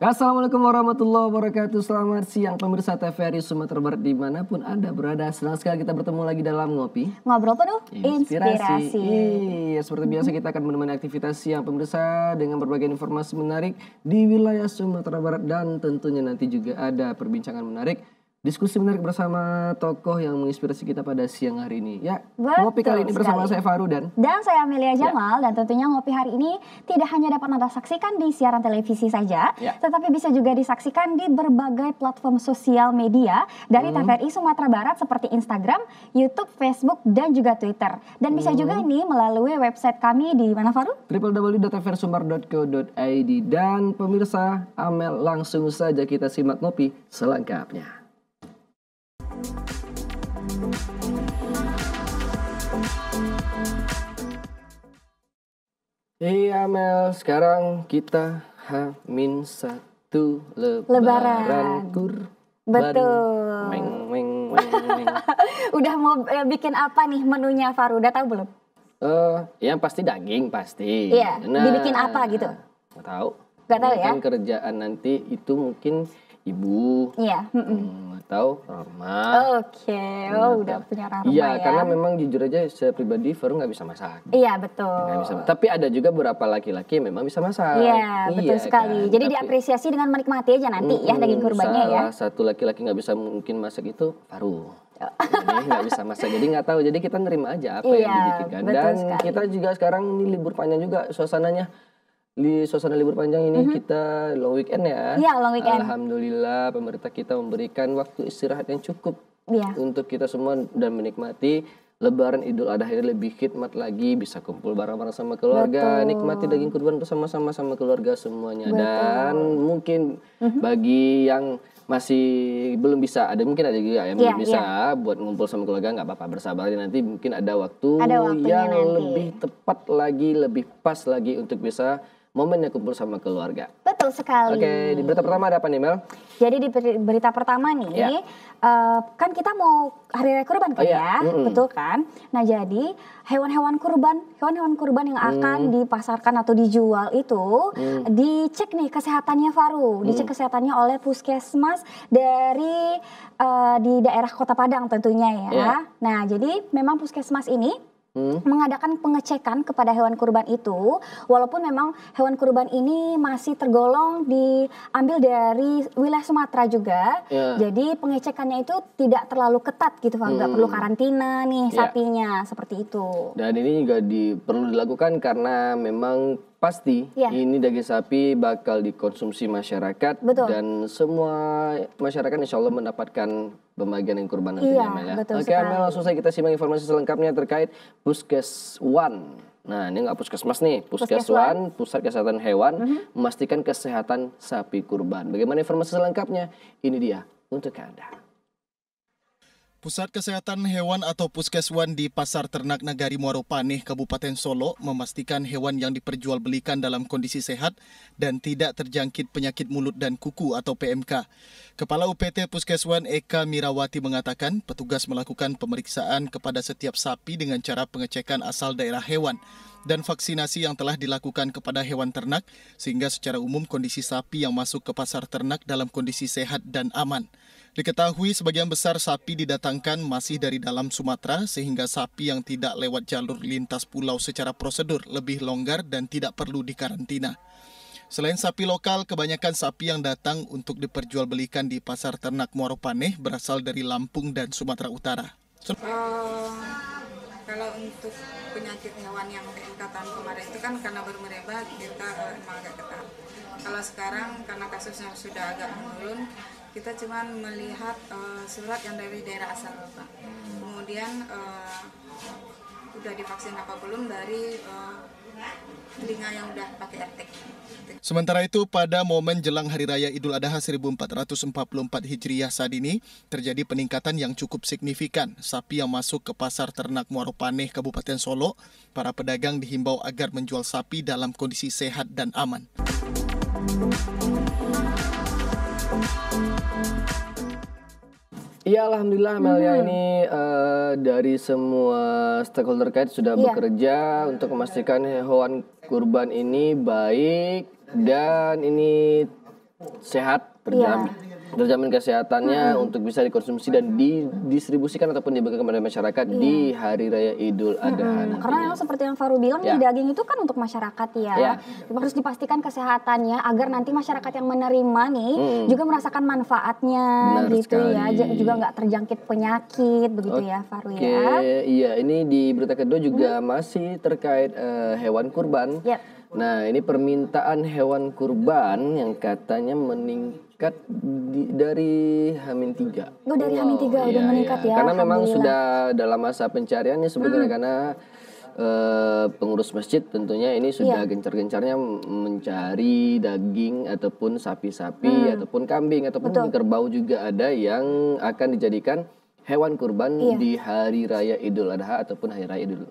Assalamualaikum warahmatullahi wabarakatuh. Selamat siang pemirsa TVRI Sumatera Barat dimanapun Anda berada. Senang sekali kita bertemu lagi dalam Ngopi Ngobrol penuh inspirasi. Iya, seperti biasa kita akan menemani aktivitas siang pemirsa dengan berbagai informasi menarik di wilayah Sumatera Barat. Dan tentunya nanti juga ada perbincangan menarik, diskusi menarik bersama tokoh yang menginspirasi kita pada siang hari ini. Ya, Ngopi kali ini bersama saya Faru dan saya Amelia Jamal. Dan tentunya Ngopi hari ini tidak hanya dapat Anda saksikan di siaran televisi saja, tetapi bisa juga disaksikan di berbagai platform sosial media dari TVRI Sumatera Barat seperti Instagram, YouTube, Facebook, dan juga Twitter. Dan bisa juga nih melalui website kami di mana Faru? www.tvrsumbar.co.id. Dan pemirsa, Amel, langsung saja kita simak Ngopi selengkapnya. Iya Mel, sekarang kita H-1 Lebaran Kurban. Betul. Meng. Udah mau bikin apa nih menunya Faru? Udah tahu belum? Yang pasti daging pasti. Iya, dibikin apa gitu? Gak tahu. Gak tahu ya? Kan kerjaan nanti itu mungkin ibu. Iya. Atau Rama. Oke, udah punya Rama ya. ya. Karena memang jujur aja saya pribadi Faru nggak bisa masak. Iya betul. Nggak bisa, tapi ada juga beberapa laki-laki yang memang bisa masak. Iya betul sekali. Kan? Jadi diapresiasi dengan menikmati aja nanti ya daging kurbannya ya. Salah satu laki-laki nggak bisa mungkin masak itu Faru. Jadi nggak bisa masak, jadi nggak tahu. Jadi kita nerima aja apa yang dibikinkan. Dan sekali. Kita juga sekarang ini libur panjang juga suasananya. Di suasana libur panjang ini kita long weekend ya. Iya, long weekend. Alhamdulillah pemerintah kita memberikan waktu istirahat yang cukup untuk kita semua dan menikmati Lebaran Idul Adha ini lebih khidmat lagi, bisa kumpul bareng-bareng sama keluarga, nikmati daging kurban bersama-sama sama keluarga semuanya. Dan mungkin bagi yang masih belum bisa, mungkin ada juga yang belum bisa buat ngumpul sama keluarga, nggak apa-apa, bersabar aja, nanti mungkin ada waktu yang lebih tepat lagi, lebih pas lagi untuk bisa momennya kumpul sama keluarga. Betul sekali. Oke, di berita pertama ada apa nih Mel? Jadi di berita pertama nih, kan kita mau hari raya kurban kan ya, betul kan? Nah jadi hewan-hewan kurban yang akan dipasarkan atau dijual itu dicek nih kesehatannya Faru, dicek kesehatannya oleh puskesmas dari di daerah Kota Padang tentunya ya. Nah jadi memang puskesmas ini mengadakan pengecekan kepada hewan kurban itu, walaupun memang hewan kurban ini masih tergolong diambil dari wilayah Sumatera juga, jadi pengecekannya itu tidak terlalu ketat gitu, nggak perlu karantina nih sapinya, seperti itu. Dan ini juga perlu dilakukan karena memang pasti ini daging sapi bakal dikonsumsi masyarakat. Betul. Dan semua masyarakat insya Allah mendapatkan pembagian yang kurban nantinya Mel ya. Oke Mel, langsung saja kita simak informasi selengkapnya terkait Puskeswan. Nah ini nggak puskesmas nih, Puskeswan, Pusat Kesehatan Hewan, memastikan kesehatan sapi kurban. Bagaimana informasi selengkapnya? Ini dia untuk Anda. Pusat Kesehatan Hewan atau Puskeswan di Pasar Ternak Nagari Muaro Paneh, Kabupaten Solo memastikan hewan yang diperjualbelikan dalam kondisi sehat dan tidak terjangkit penyakit mulut dan kuku atau PMK. Kepala UPT Puskeswan Eka Mirawati mengatakan petugas melakukan pemeriksaan kepada setiap sapi dengan cara pengecekan asal daerah hewan dan vaksinasi yang telah dilakukan kepada hewan ternak sehingga secara umum kondisi sapi yang masuk ke pasar ternak dalam kondisi sehat dan aman. Diketahui sebagian besar sapi didatangkan masih dari dalam Sumatera sehingga sapi yang tidak lewat jalur lintas pulau secara prosedur lebih longgar dan tidak perlu dikarantina. Selain sapi lokal, kebanyakan sapi yang datang untuk diperjualbelikan di pasar ternak Muaro Paneh berasal dari Lampung dan Sumatera Utara. Kalau untuk penyakit hewan yang PMK tahun kemarin itu kan karena baru merebak, kita emang agak ketat. Kalau sekarang karena kasusnya sudah agak menurun, kita cuma melihat surat yang dari daerah asal Pak. Kemudian udah divaksin apa belum dari telinga yang udah pakai RT. Sementara itu, pada momen jelang Hari Raya Idul Adha 1444 Hijriah saat ini, terjadi peningkatan yang cukup signifikan. Sapi yang masuk ke pasar ternak Muaro Paneh, Kabupaten Solo, para pedagang dihimbau agar menjual sapi dalam kondisi sehat dan aman. Iya alhamdulillah Amelia ini dari semua stakeholder terkait sudah bekerja untuk memastikan hewan kurban ini baik dan ini sehat, terjamin kesehatannya untuk bisa dikonsumsi dan didistribusikan ataupun dibagikan kepada masyarakat di Hari Raya Idul Adha. Karena yang seperti yang Faru bilang nih, daging itu kan untuk masyarakat ya. Harus dipastikan kesehatannya agar nanti masyarakat yang menerima nih juga merasakan manfaatnya. Benar gitu sekali. Ya, juga nggak terjangkit penyakit begitu ya Faru ya. Iya, ini di berita kedua juga masih terkait hewan kurban. Nah, ini permintaan hewan kurban yang katanya meningkat dari H-3. Dari H-3 udah meningkat ya. Karena memang sudah dalam masa pencarian nih sebetulnya karena pengurus masjid tentunya ini sudah gencar-gencarnya mencari daging ataupun sapi-sapi ataupun kambing ataupun kerbau juga ada yang akan dijadikan hewan kurban di Hari Raya Idul Adha ataupun Hari Raya Idul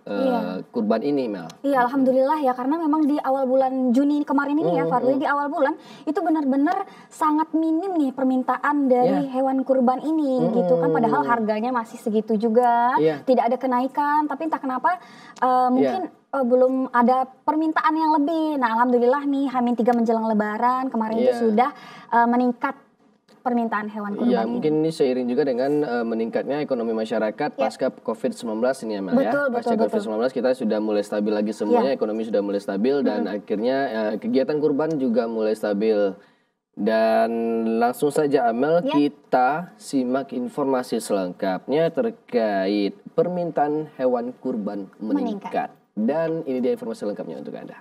Kurban ini, Mel. Iya, alhamdulillah ya, karena memang di awal bulan Juni kemarin ini ya, Farli, di awal bulan itu benar-benar sangat minim nih permintaan dari hewan kurban ini gitu kan, padahal harganya masih segitu juga, tidak ada kenaikan, tapi entah kenapa mungkin belum ada permintaan yang lebih. Nah, alhamdulillah nih H-3 menjelang Lebaran kemarin itu sudah meningkat permintaan hewan kurban. Iya, mungkin ini seiring juga dengan meningkatnya ekonomi masyarakat pasca COVID-19 ini ya, Mel ya. Pasca COVID-19 kita sudah mulai stabil lagi semuanya, ekonomi sudah mulai stabil dan akhirnya kegiatan kurban juga mulai stabil. Dan langsung saja Amel, kita simak informasi selengkapnya terkait permintaan hewan kurban meningkat. Dan ini dia informasi lengkapnya untuk Anda.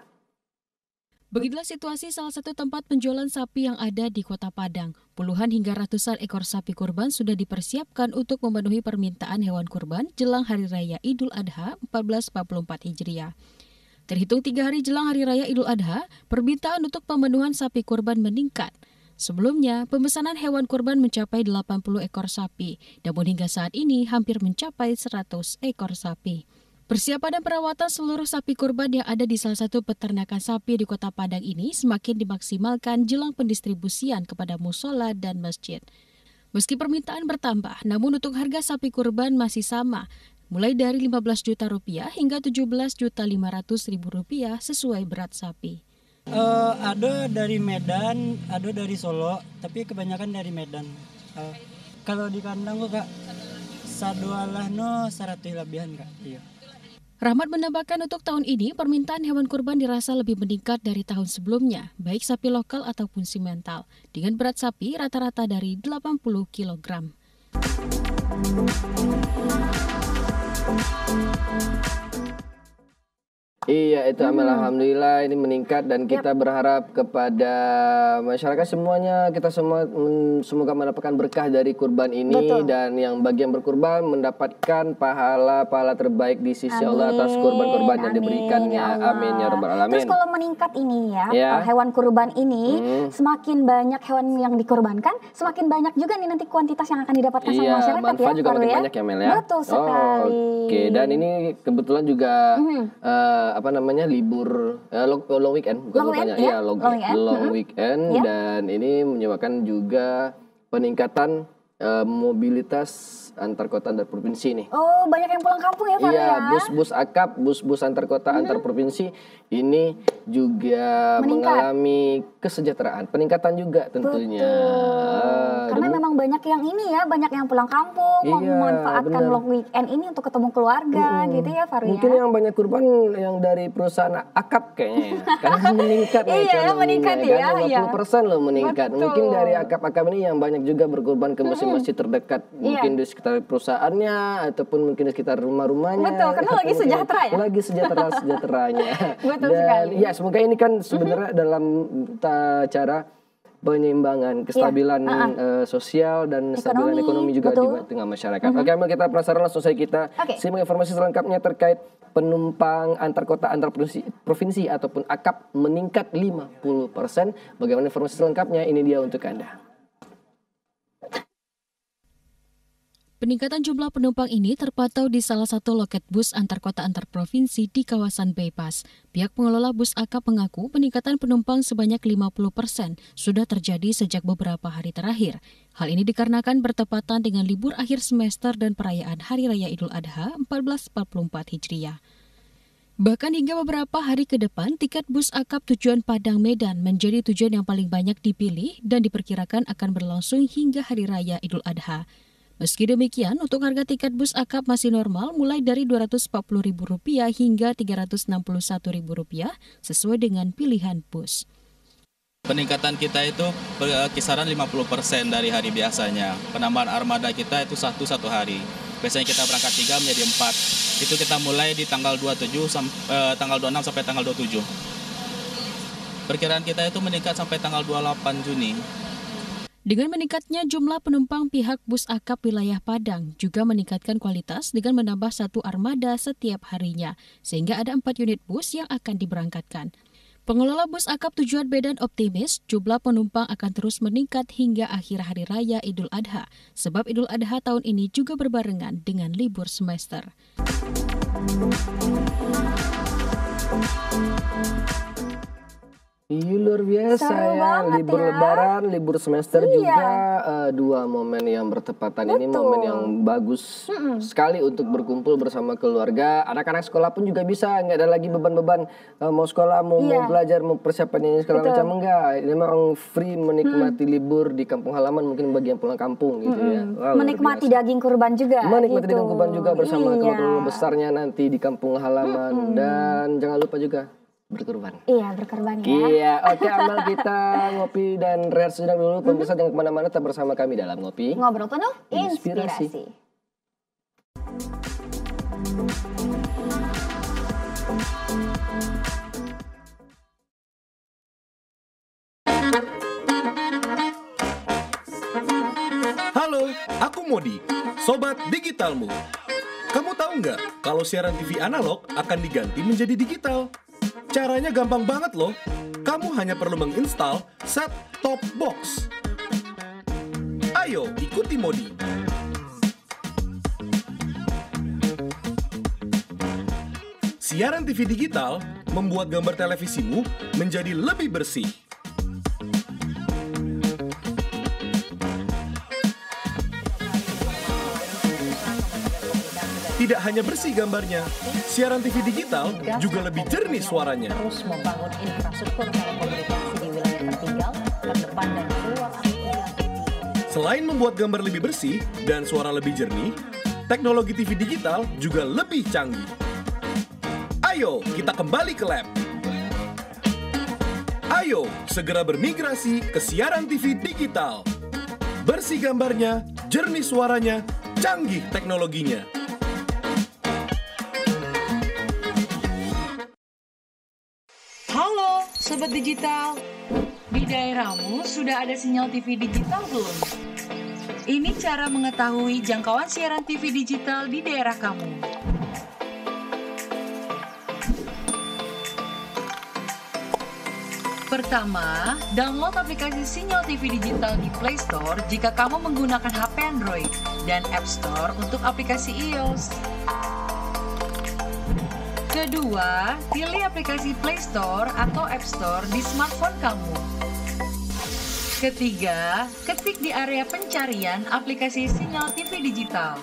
Begitulah situasi salah satu tempat penjualan sapi yang ada di Kota Padang. Puluhan hingga ratusan ekor sapi kurban sudah dipersiapkan untuk memenuhi permintaan hewan kurban jelang Hari Raya Idul Adha 1444 Hijriah. Terhitung 3 hari jelang Hari Raya Idul Adha, permintaan untuk pemenuhan sapi kurban meningkat. Sebelumnya, pemesanan hewan kurban mencapai 80 ekor sapi, namun hingga saat ini hampir mencapai 100 ekor sapi. Persiapan dan perawatan seluruh sapi kurban yang ada di salah satu peternakan sapi di Kota Padang ini semakin dimaksimalkan jelang pendistribusian kepada musola dan masjid. Meski permintaan bertambah, namun untuk harga sapi kurban masih sama, mulai dari Rp15 juta hingga Rp17.500.000 sesuai berat sapi. Ada dari Medan, ada dari Solo, tapi kebanyakan dari Medan. Kalau di kandang kok Kak, sadualah 100 lebihan Kak. Iya. Rahmat menambahkan untuk tahun ini permintaan hewan kurban dirasa lebih meningkat dari tahun sebelumnya, baik sapi lokal ataupun simental, dengan berat sapi rata-rata dari 80 kg. Iya, itu Amel, alhamdulillah ini meningkat dan kita berharap kepada masyarakat semuanya, kita semua semoga mendapatkan berkah dari kurban ini dan yang bagi yang berkurban mendapatkan pahala terbaik di sisi Allah atas kurban-kurban yang diberikannya. Amin ya rabbal alamin. Terus kalau meningkat ini hewan kurban ini semakin banyak hewan yang dikorbankan, semakin banyak juga nih nanti kuantitas yang akan didapatkan sama masyarakat manfaat juga makin banyak ya Mel ya. Betul sekali. Oke, dan ini kebetulan juga libur long weekend, long weekend dan ini menyebabkan juga peningkatan mobilitas antar kota antar provinsi nih. Oh, banyak yang pulang kampung ya Pak ya? Iya, bus-bus akap, bus-bus antar kota antar provinsi ini juga mengalami kesejahteraan, peningkatan juga tentunya. Karena memang banyak yang ini ya, banyak yang pulang kampung, memanfaatkan long weekend ini untuk ketemu keluarga gitu ya Faru ya. Mungkin yang banyak kurban yang dari perusahaan akap kayaknya ya. Karena meningkat iya, meningkat ya. 50% loh meningkat. Mungkin dari akap-akap ini yang banyak juga berkurban ke masjid-masjid terdekat, mungkin di sekitar perusahaannya ataupun mungkin di sekitar rumah-rumahnya. Betul, karena lagi sejahtera ya. Lagi sejahtera-sejahteranya. Betul sekali. Ya, semoga ini kan sebenarnya dalam cara penyeimbangan kestabilan sosial dan kestabilan ekonomi juga di tengah masyarakat. Oke, kita penasaran langsung saja kita simak informasi selengkapnya terkait penumpang antar kota antar provinsi ataupun akap meningkat 50%. Bagaimana informasi selengkapnya? Ini dia untuk Anda. Peningkatan jumlah penumpang ini terpantau di salah satu loket bus antar kota antar provinsi di kawasan Bypass. Pihak pengelola bus akap mengaku peningkatan penumpang sebanyak 50% sudah terjadi sejak beberapa hari terakhir. Hal ini dikarenakan bertepatan dengan libur akhir semester dan perayaan Hari Raya Idul Adha 1444 Hijriah. Bahkan hingga beberapa hari ke depan, tiket bus akap tujuan Padang Medan menjadi tujuan yang paling banyak dipilih dan diperkirakan akan berlangsung hingga Hari Raya Idul Adha. Meski demikian, untuk harga tiket bus akap masih normal mulai dari Rp240.000 hingga Rp361.000 sesuai dengan pilihan bus. Peningkatan kita itu kisaran 50% dari hari biasanya. Penambahan armada kita itu satu hari. Biasanya kita berangkat 3 menjadi 4. Itu kita mulai di tanggal 26 sampai tanggal 27. Perkiraan kita itu meningkat sampai tanggal 28 Juni. Dengan meningkatnya jumlah penumpang, pihak bus akap wilayah Padang juga meningkatkan kualitas dengan menambah 1 armada setiap harinya, sehingga ada 4 unit bus yang akan diberangkatkan. Pengelola bus akap tujuan Medan optimis jumlah penumpang akan terus meningkat hingga akhir Hari Raya Idul Adha, sebab Idul Adha tahun ini juga berbarengan dengan libur semester. Iya, luar biasa ya, libur lebaran, libur semester juga, 2 momen yang bertepatan. Betul. Ini momen yang bagus sekali untuk berkumpul bersama keluarga. Anak-anak sekolah pun juga bisa, nggak ada lagi beban-beban mau sekolah, mau belajar, mau persiapan ini segala macam, enggak. Ini memang free menikmati libur di kampung halaman, mungkin bagi yang pulang kampung gitu ya. Wow, menikmati daging kurban juga. Menikmati daging kurban juga bersama keluarga besarnya nanti di kampung halaman. Dan jangan lupa juga berkurban. Iya, berkurban ya. Iya, oke, Amal, kita ngopi dan rehat sejenak dulu. Pemirsa jangan kemana-mana, tetap bersama kami dalam Ngopi Ngobrol Penuh Inspirasi. Halo, aku Modi, Sobat Digitalmu. Kamu tahu nggak kalau siaran TV analog akan diganti menjadi digital? Caranya gampang banget loh. Kamu hanya perlu menginstal set-top box. Ayo, ikuti Modi. Siaran TV digital membuat gambar televisimu menjadi lebih bersih. Tidak hanya bersih gambarnya, siaran TV digital juga lebih jernih suaranya. Terus membangun infrastruktur telekomunikasi di wilayah tertinggal, terdepan dan keluar aktivitas. Selain membuat gambar lebih bersih dan suara lebih jernih, teknologi TV digital juga lebih canggih. Ayo, kita kembali ke lab. Ayo, segera bermigrasi ke siaran TV digital. Bersih gambarnya, jernih suaranya, canggih teknologinya. Halo, Sobat Digital. Di daerahmu sudah ada sinyal TV digital belum? Ini cara mengetahui jangkauan siaran TV digital di daerah kamu. Pertama, download aplikasi sinyal TV digital di Play Store jika kamu menggunakan HP Android dan App Store untuk aplikasi iOS. Kedua, pilih aplikasi Play Store atau App Store di smartphone kamu. Ketiga, ketik di area pencarian aplikasi sinyal TV digital.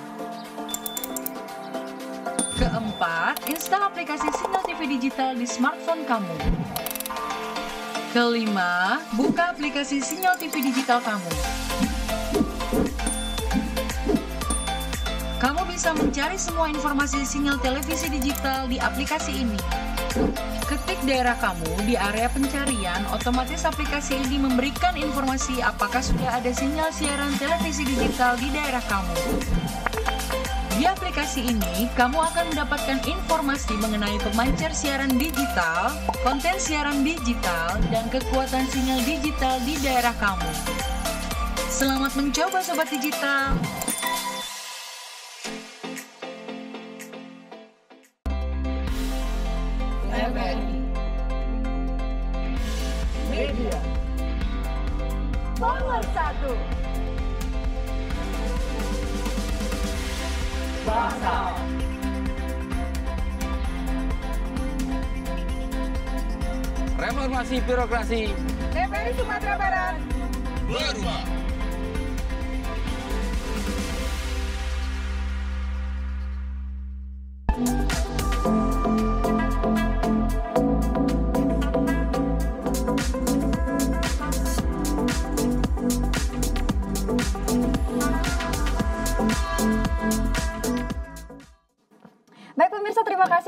Keempat, install aplikasi sinyal TV digital di smartphone kamu. Kelima, buka aplikasi sinyal TV digital kamu. Kamu bisa mencari semua informasi sinyal televisi digital di aplikasi ini. Ketik daerah kamu di area pencarian, otomatis aplikasi ini memberikan informasi apakah sudah ada sinyal siaran televisi digital di daerah kamu. Di aplikasi ini, kamu akan mendapatkan informasi mengenai pemancar siaran digital, konten siaran digital, dan kekuatan sinyal digital di daerah kamu. Selamat mencoba, Sobat Digital! Media nomor 1. Bangsa. Reformasi birokrasi. TVRI Sumatera Barat. Berubah.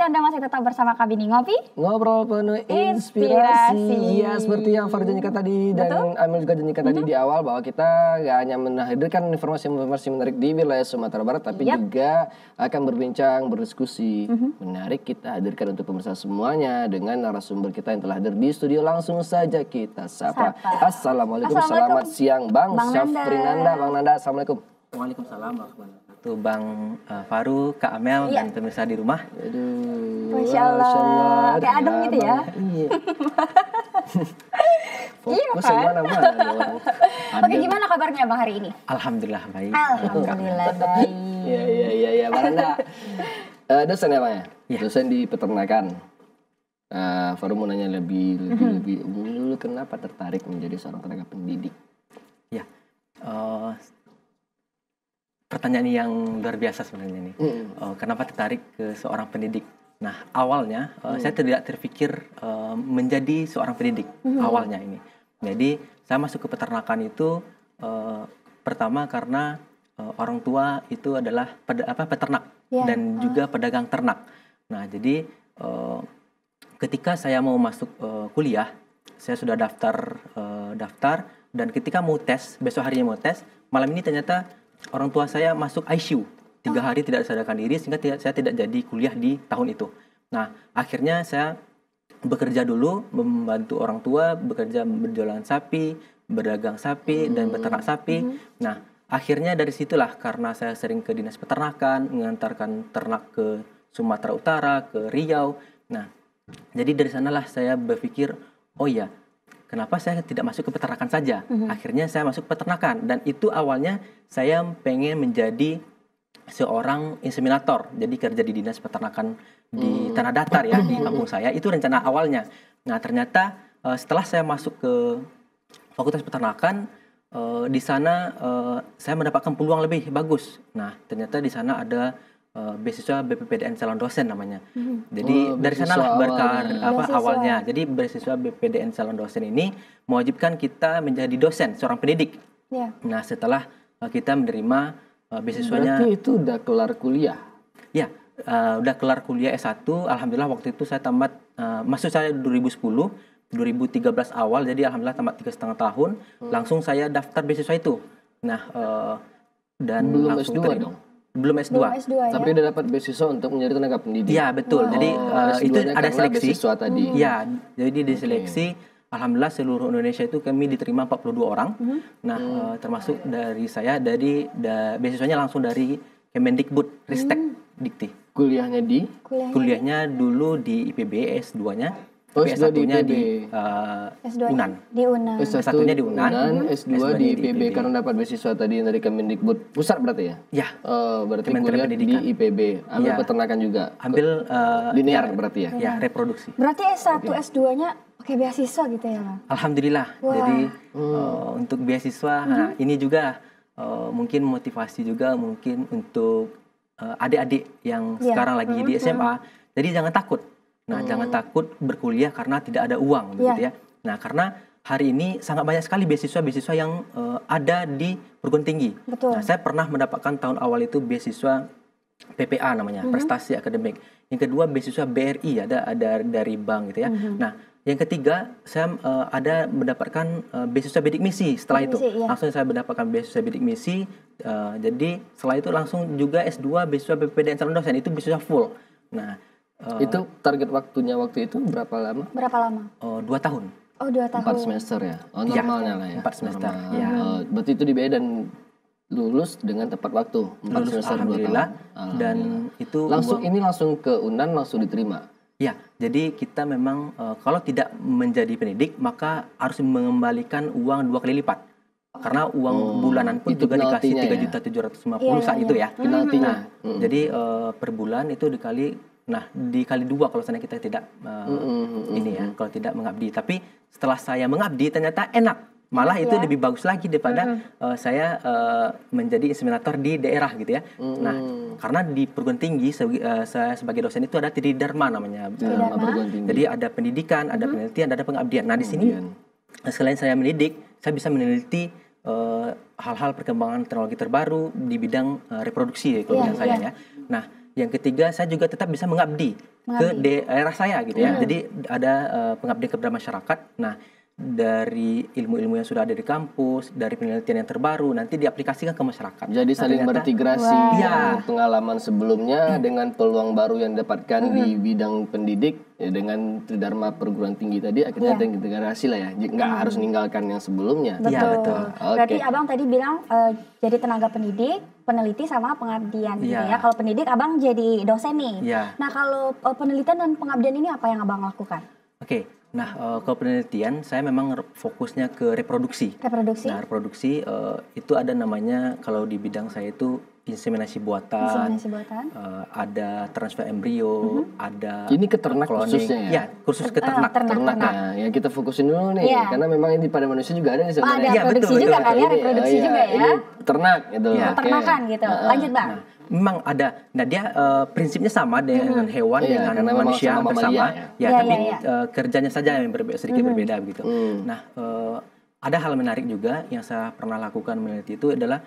Anda masih tetap bersama kami di Ngopi. Ngobrol penuh inspirasi. Iya, seperti yang Farah janjikan tadi dan Amel juga janjikan tadi di awal bahwa kita gak hanya menghadirkan informasi-informasi menarik di wilayah Sumatera Barat, tapi juga akan berbincang, berdiskusi. Menarik kita hadirkan untuk pemirsa semuanya dengan narasumber kita yang telah hadir di studio. Langsung saja kita sapa. Assalamualaikum, selamat siang Bang Syafrinanda. Bang Nanda, Assalamualaikum. Waalaikumsalam warahmatullahi wabarakatuh. Bang Faru, Kak Amel, dan pemirsa di rumah. Aduh, Masya Allah. Kayak adem gitu ya. Iya. Fokus kemana-mana. Oke, gimana kabarnya Bang hari ini? Alhamdulillah baik. Alhamdulillah baik. Iya. Bang Nanda, dosen ya Bang ya? Dosen di peternakan. Faru mau nanya lebih dulu, kenapa tertarik menjadi seorang tenaga pendidik? Ya, pertanyaan yang luar biasa sebenarnya nih. Kenapa tertarik ke seorang pendidik? Nah, awalnya saya tidak terpikir menjadi seorang pendidik awalnya ini. Jadi saya masuk ke peternakan itu pertama karena orang tua itu adalah peternak dan juga pedagang ternak. Nah, jadi ketika saya mau masuk kuliah, saya sudah daftar dan ketika mau tes, besok harinya mau tes, malam ini ternyata orang tua saya masuk ICU 3 hari tidak sadarkan diri sehingga saya tidak jadi kuliah di tahun itu. Nah, akhirnya saya bekerja dulu membantu orang tua, bekerja berjualan sapi, berdagang sapi dan beternak sapi. Nah, akhirnya dari situlah karena saya sering ke dinas peternakan, mengantarkan ternak ke Sumatera Utara, ke Riau. Nah, jadi dari sanalah saya berpikir, oh ya, kenapa saya tidak masuk ke peternakan saja? Akhirnya saya masuk peternakan dan itu awalnya saya pengen menjadi seorang inseminator. Jadi kerja di dinas peternakan di Tanah Datar ya, di kampung saya. Itu rencana awalnya. Nah, ternyata setelah saya masuk ke Fakultas Peternakan, di sana saya mendapatkan peluang lebih bagus. Nah, ternyata di sana ada beasiswa BPPDN calon dosen namanya. Jadi dari sanalah berkar awalnya. Jadi beasiswa BPPDN calon dosen ini mewajibkan kita menjadi dosen, seorang pendidik. Nah, setelah kita menerima beasiswanya. Berarti itu udah kelar kuliah? Ya, udah kelar kuliah S1. Alhamdulillah waktu itu saya tamat, maksud saya 2010, 2013 awal, jadi alhamdulillah tamat 3,5 tahun. Langsung saya daftar beasiswa itu. Nah, dan belum langsung S2 dong? Belum S2. Tapi udah dapat beasiswa untuk menjadi tenaga pendidik. Iya, betul. Jadi itu ada seleksi. Beasiswa tadi. Iya, jadi diseleksi. Alhamdulillah seluruh Indonesia itu kami diterima 42 orang. Nah, termasuk dari saya, beasiswanya langsung dari Kemendikbud, Ristek Dikti. Kuliahnya di? Kuliahnya dulu di IPB, S2-nya. S2 di IPB. UNAN. Di UNAN. S1-nya di UNAN, S2 di IPB karena dapat beasiswa tadi dari Kemendikbud pusat berarti ya? Ya. Berarti kuliah di IPB. Ambil peternakan juga. Ambil linear berarti ya? Ya, reproduksi. Berarti S1, S2-nya pakai beasiswa gitu ya, Bang? Alhamdulillah. Jadi untuk beasiswa, nah, ini juga mungkin motivasi juga mungkin untuk adik-adik yang sekarang lagi di SMA. Jadi jangan takut. Nah, jangan takut berkuliah karena tidak ada uang, begitu ya. Nah, karena hari ini sangat banyak sekali beasiswa-beasiswa yang ada di perguruan tinggi. Nah, saya pernah mendapatkan tahun awal itu beasiswa PPA namanya, prestasi akademik. Yang kedua beasiswa BRI, ada dari bank gitu ya. Nah, yang ketiga saya ada mendapatkan beasiswa bidik misi setelah itu. Langsung saya mendapatkan beasiswa bidik misi. Jadi setelah itu langsung juga S2 beasiswa BPPDN calon dosen, itu beasiswa full. Nah, itu target waktunya waktu itu berapa lama? 2 tahun. Oh, 2 tahun. 4 semester ya? Oh, normalnya lah ya? 4 semester. Ya. Berarti itu di BE dan lulus dengan tepat waktu? 4 semester, 2 tahun? Dan itu langsung ke UNAN langsung diterima? Ya, jadi kita memang kalau tidak menjadi pendidik maka harus mengembalikan uang 2 kali lipat. Karena uang bulanan pun juga dikasih 3.750.000 saat itu ya. Penaltinya. Jadi per bulan itu dikali 2 kalau misalnya kita tidak kalau tidak mengabdi. Tapi setelah saya mengabdi ternyata enak. Malah itu lebih bagus lagi daripada saya menjadi inseminator di daerah gitu ya. Nah, karena di perguruan tinggi saya sebagai dosen itu ada tridharma namanya. Jadi ada pendidikan, ada penelitian, ada pengabdian. Nah, di sini selain saya mendidik, saya bisa meneliti hal-hal perkembangan teknologi terbaru di bidang reproduksi kalau bidang saya ya. Nah, Yang ketiga, saya juga tetap bisa mengabdi ke daerah saya gitu ya. Jadi ada pengabdian kepada masyarakat. Nah, dari ilmu-ilmu yang sudah ada di kampus, dari penelitian yang terbaru, nanti diaplikasikan ke masyarakat. Jadi saling berintegrasi pengalaman sebelumnya dengan peluang baru yang didapatkan di bidang pendidik ya, dengan Tridharma perguruan tinggi tadi akhirnya terintegrasi lah ya, nggak harus meninggalkan yang sebelumnya. Betul. Berarti abang tadi bilang jadi tenaga pendidik, peneliti sama pengabdian gitu ya. Kalau pendidik abang jadi dosen nih. Nah kalau penelitian dan pengabdian ini apa yang abang lakukan? Nah, kalau penelitian saya memang fokusnya ke reproduksi. Nah, reproduksi itu ada namanya kalau di bidang saya itu inseminasi buatan. Ada transfer embrio, ada ini ke ternak cloning. khususnya ya? Ya, khusus ke ternak. Ternak. Ya, kita fokusin dulu nih, karena memang ini pada manusia juga ada nih sebenarnya. Ada reproduksi juga kan ya, reproduksi juga ya. Ini ternak gitu. Peternakan gitu. Lanjut Bang. Memang ada. Nah, dia prinsipnya sama dengan hewan, dengan manusia bersama. Tapi kerjanya saja yang sedikit berbeda begitu. Nah, ada hal menarik juga yang saya pernah lakukan meneliti itu adalah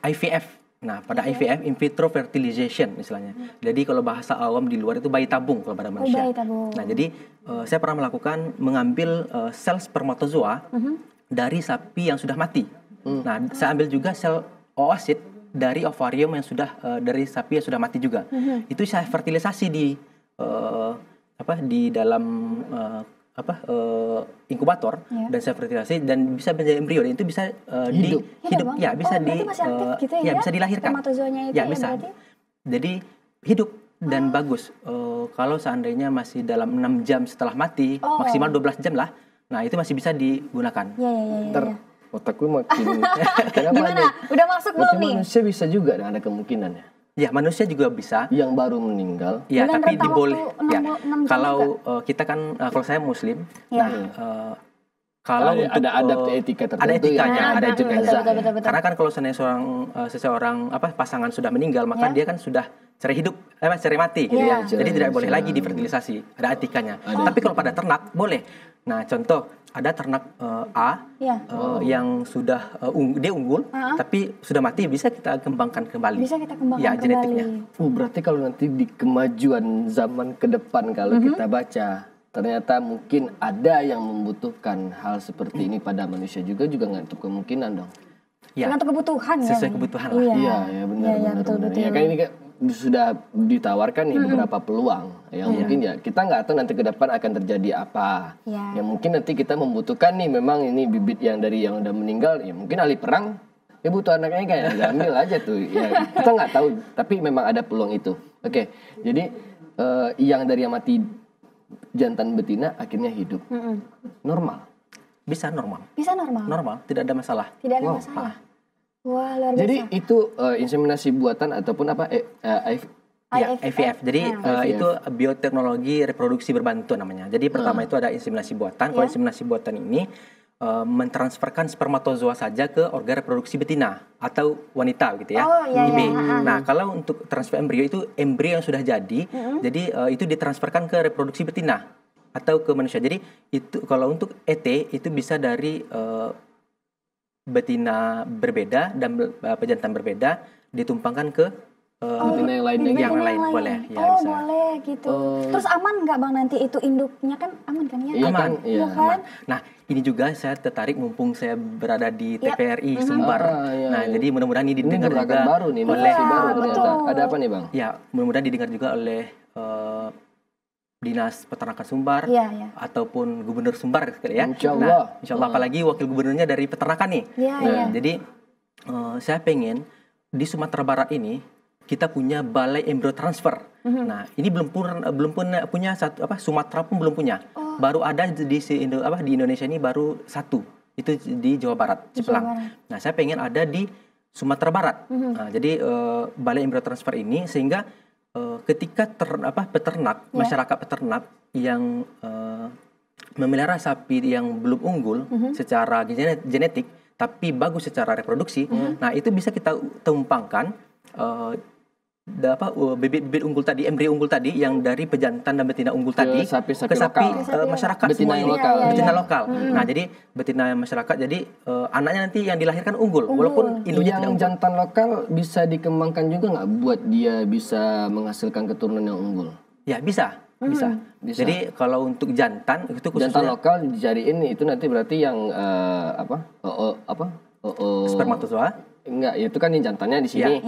IVF. Nah, pada IVF, in vitro fertilization istilahnya. Jadi kalau bahasa awam di luar itu bayi tabung kalau pada manusia. Nah, jadi saya pernah mengambil sel spermatozoa dari sapi yang sudah mati. Nah, saya ambil juga sel oosit dari ovarium yang sudah dari sapi yang sudah mati juga. Itu saya fertilisasi di dalam inkubator dan saya fertilisasi dan bisa menjadi embrio dan itu bisa hidup ya bisa bisa dilahirkan. Ya bisa. Jadi hidup dan bagus. Kalau seandainya masih dalam 6 jam setelah mati, maksimal 12 jam lah. Nah, itu masih bisa digunakan. Otakku makin gimana? Udah masuk belum nih? Manusia bisa juga ada kemungkinan ya. Ya, manusia juga bisa. Yang baru meninggal. Ya, tapi diboleh. Ya, kalau kita kan, kalau saya Muslim. Kalau ada adat etika tertentu. Ada etikanya, ada jenazah. Karena kan kalau seseorang pasangan sudah meninggal, maka dia kan sudah cerai hidup, cerai mati gitu ya. Jadi tidak boleh lagi difertilisasi. Ada etikanya. Tapi kalau pada ternak boleh. Nah, contoh ada ternak yang sudah dia unggul, tapi sudah mati, bisa kita kembangkan kembali. Bisa kita kembangkan ya, genetiknya. Berarti kalau nanti di kemajuan zaman ke depan kalau kita baca, ternyata mungkin ada yang membutuhkan hal seperti ini pada manusia juga nggak untuk kemungkinan dong. Untuk kebutuhan sesuai kebutuhan lah. Iya, benar. Ya, kan ini sudah ditawarkan nih beberapa peluang yang mungkin ya kita nggak tahu nanti ke depan akan terjadi apa. Ya mungkin nanti kita membutuhkan nih memang ini bibit yang dari yang udah meninggal, ya mungkin ahli perang ya butuh anaknya kayak ambil aja tuh. Ya kita nggak tahu, tapi memang ada peluang itu. Oke, jadi yang dari yang mati jantan betina akhirnya hidup normal. Bisa normal. Normal, tidak ada masalah. Tidak ada masalah. Wah, luar biasa. Jadi itu inseminasi buatan ataupun apa? IVF. Jadi itu bioteknologi reproduksi berbantu namanya. Jadi pertama itu ada inseminasi buatan. Kalau inseminasi buatan ini mentransferkan spermatozoa saja ke organ reproduksi betina atau wanita gitu ya. Nah, kalau untuk transfer embrio itu embrio yang sudah jadi, jadi itu ditransferkan ke reproduksi betina atau ke manusia. Jadi itu kalau untuk ET itu bisa dari betina berbeda dan pejantan berbeda ditumpangkan ke betina yang lain lagi. Yang lain boleh. Ya, bisa. Boleh gitu. Terus aman nggak Bang nanti itu induknya kan aman kan ya? Aman. Iya kan? Nah, ini juga saya tertarik mumpung saya berada di TVRI Sumbar. Nah, jadi mudah-mudahan ini didengar juga baru nih, oleh ada apa nih Bang? Ya, mudah-mudahan didengar juga oleh Dinas Peternakan Sumbar ataupun Gubernur Sumbar ya. Insya Allah apalagi wakil gubernurnya dari peternakan nih. Jadi saya pengen di Sumatera Barat ini kita punya balai embrio transfer. Nah, ini belum punya satu Sumatera pun belum punya. Baru ada di Indonesia ini baru satu. Itu di Jawa Barat, Cipelang. Nah, saya pengen ada di Sumatera Barat. Nah, jadi balai embrio transfer ini sehingga ketika peternak, masyarakat peternak yang memelihara sapi yang belum unggul secara genetik tapi bagus secara reproduksi, nah itu bisa kita tumpangkan bibit-bibit unggul tadi, embrio unggul tadi yang dari pejantan dan betina unggul tadi ke sapi masyarakat betina semua lokal. Betina lokal. Nah, jadi betina masyarakat, jadi anaknya nanti yang dilahirkan unggul. Walaupun induknya tidak unggul. Jantan lokal bisa dikembangkan juga nggak buat dia bisa menghasilkan keturunan yang unggul? Ya, bisa. Jadi kalau untuk jantan itu khususnya jantan lokal dijadiin itu nanti berarti yang spermatozoa. Enggak, itu kan yang jantannya di sini.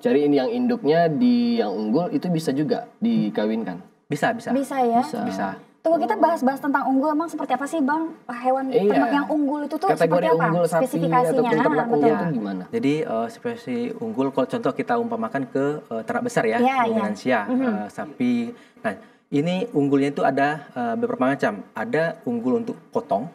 Cariin yang induknya di yang unggul itu bisa juga dikawinkan. Bisa. Bisa ya. Bisa. Tunggu, kita bahas tentang unggul. Emang seperti apa sih Bang hewan ternak yang unggul itu tuh? Kategori seperti apa? Unggul sapi spesifikasinya? ataupun ternak unggul itu gimana? Jadi spesifikasi unggul kalau contoh kita umpamakan ke ternak besar ya, dominansia, sapi. Nah, ini unggulnya itu ada beberapa macam. Ada unggul untuk potong,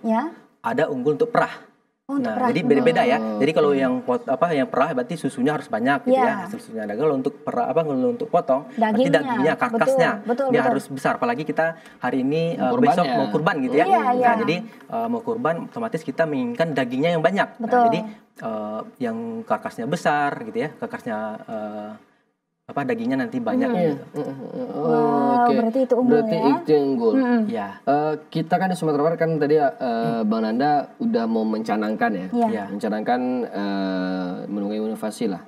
ada unggul untuk perah. Nah, jadi beda-beda ya. Jadi kalau yang perah berarti susunya harus banyak gitu ya. Hasil susunya ada. Kalau untuk perah kalau untuk potong berarti dagingnya, karkasnya betul. Harus besar. Apalagi kita hari ini besok mau kurban gitu ya. Nah, jadi mau kurban otomatis kita menginginkan dagingnya yang banyak. Nah, jadi yang karkasnya besar gitu ya. Karkasnya dagingnya nanti banyak gitu. Berarti itu unggul itu unggul. Kita kan di Sumatera Barat kan tadi Bang Nanda udah mau mencanangkan ya. Mencanangkan menunggu inovasi lah.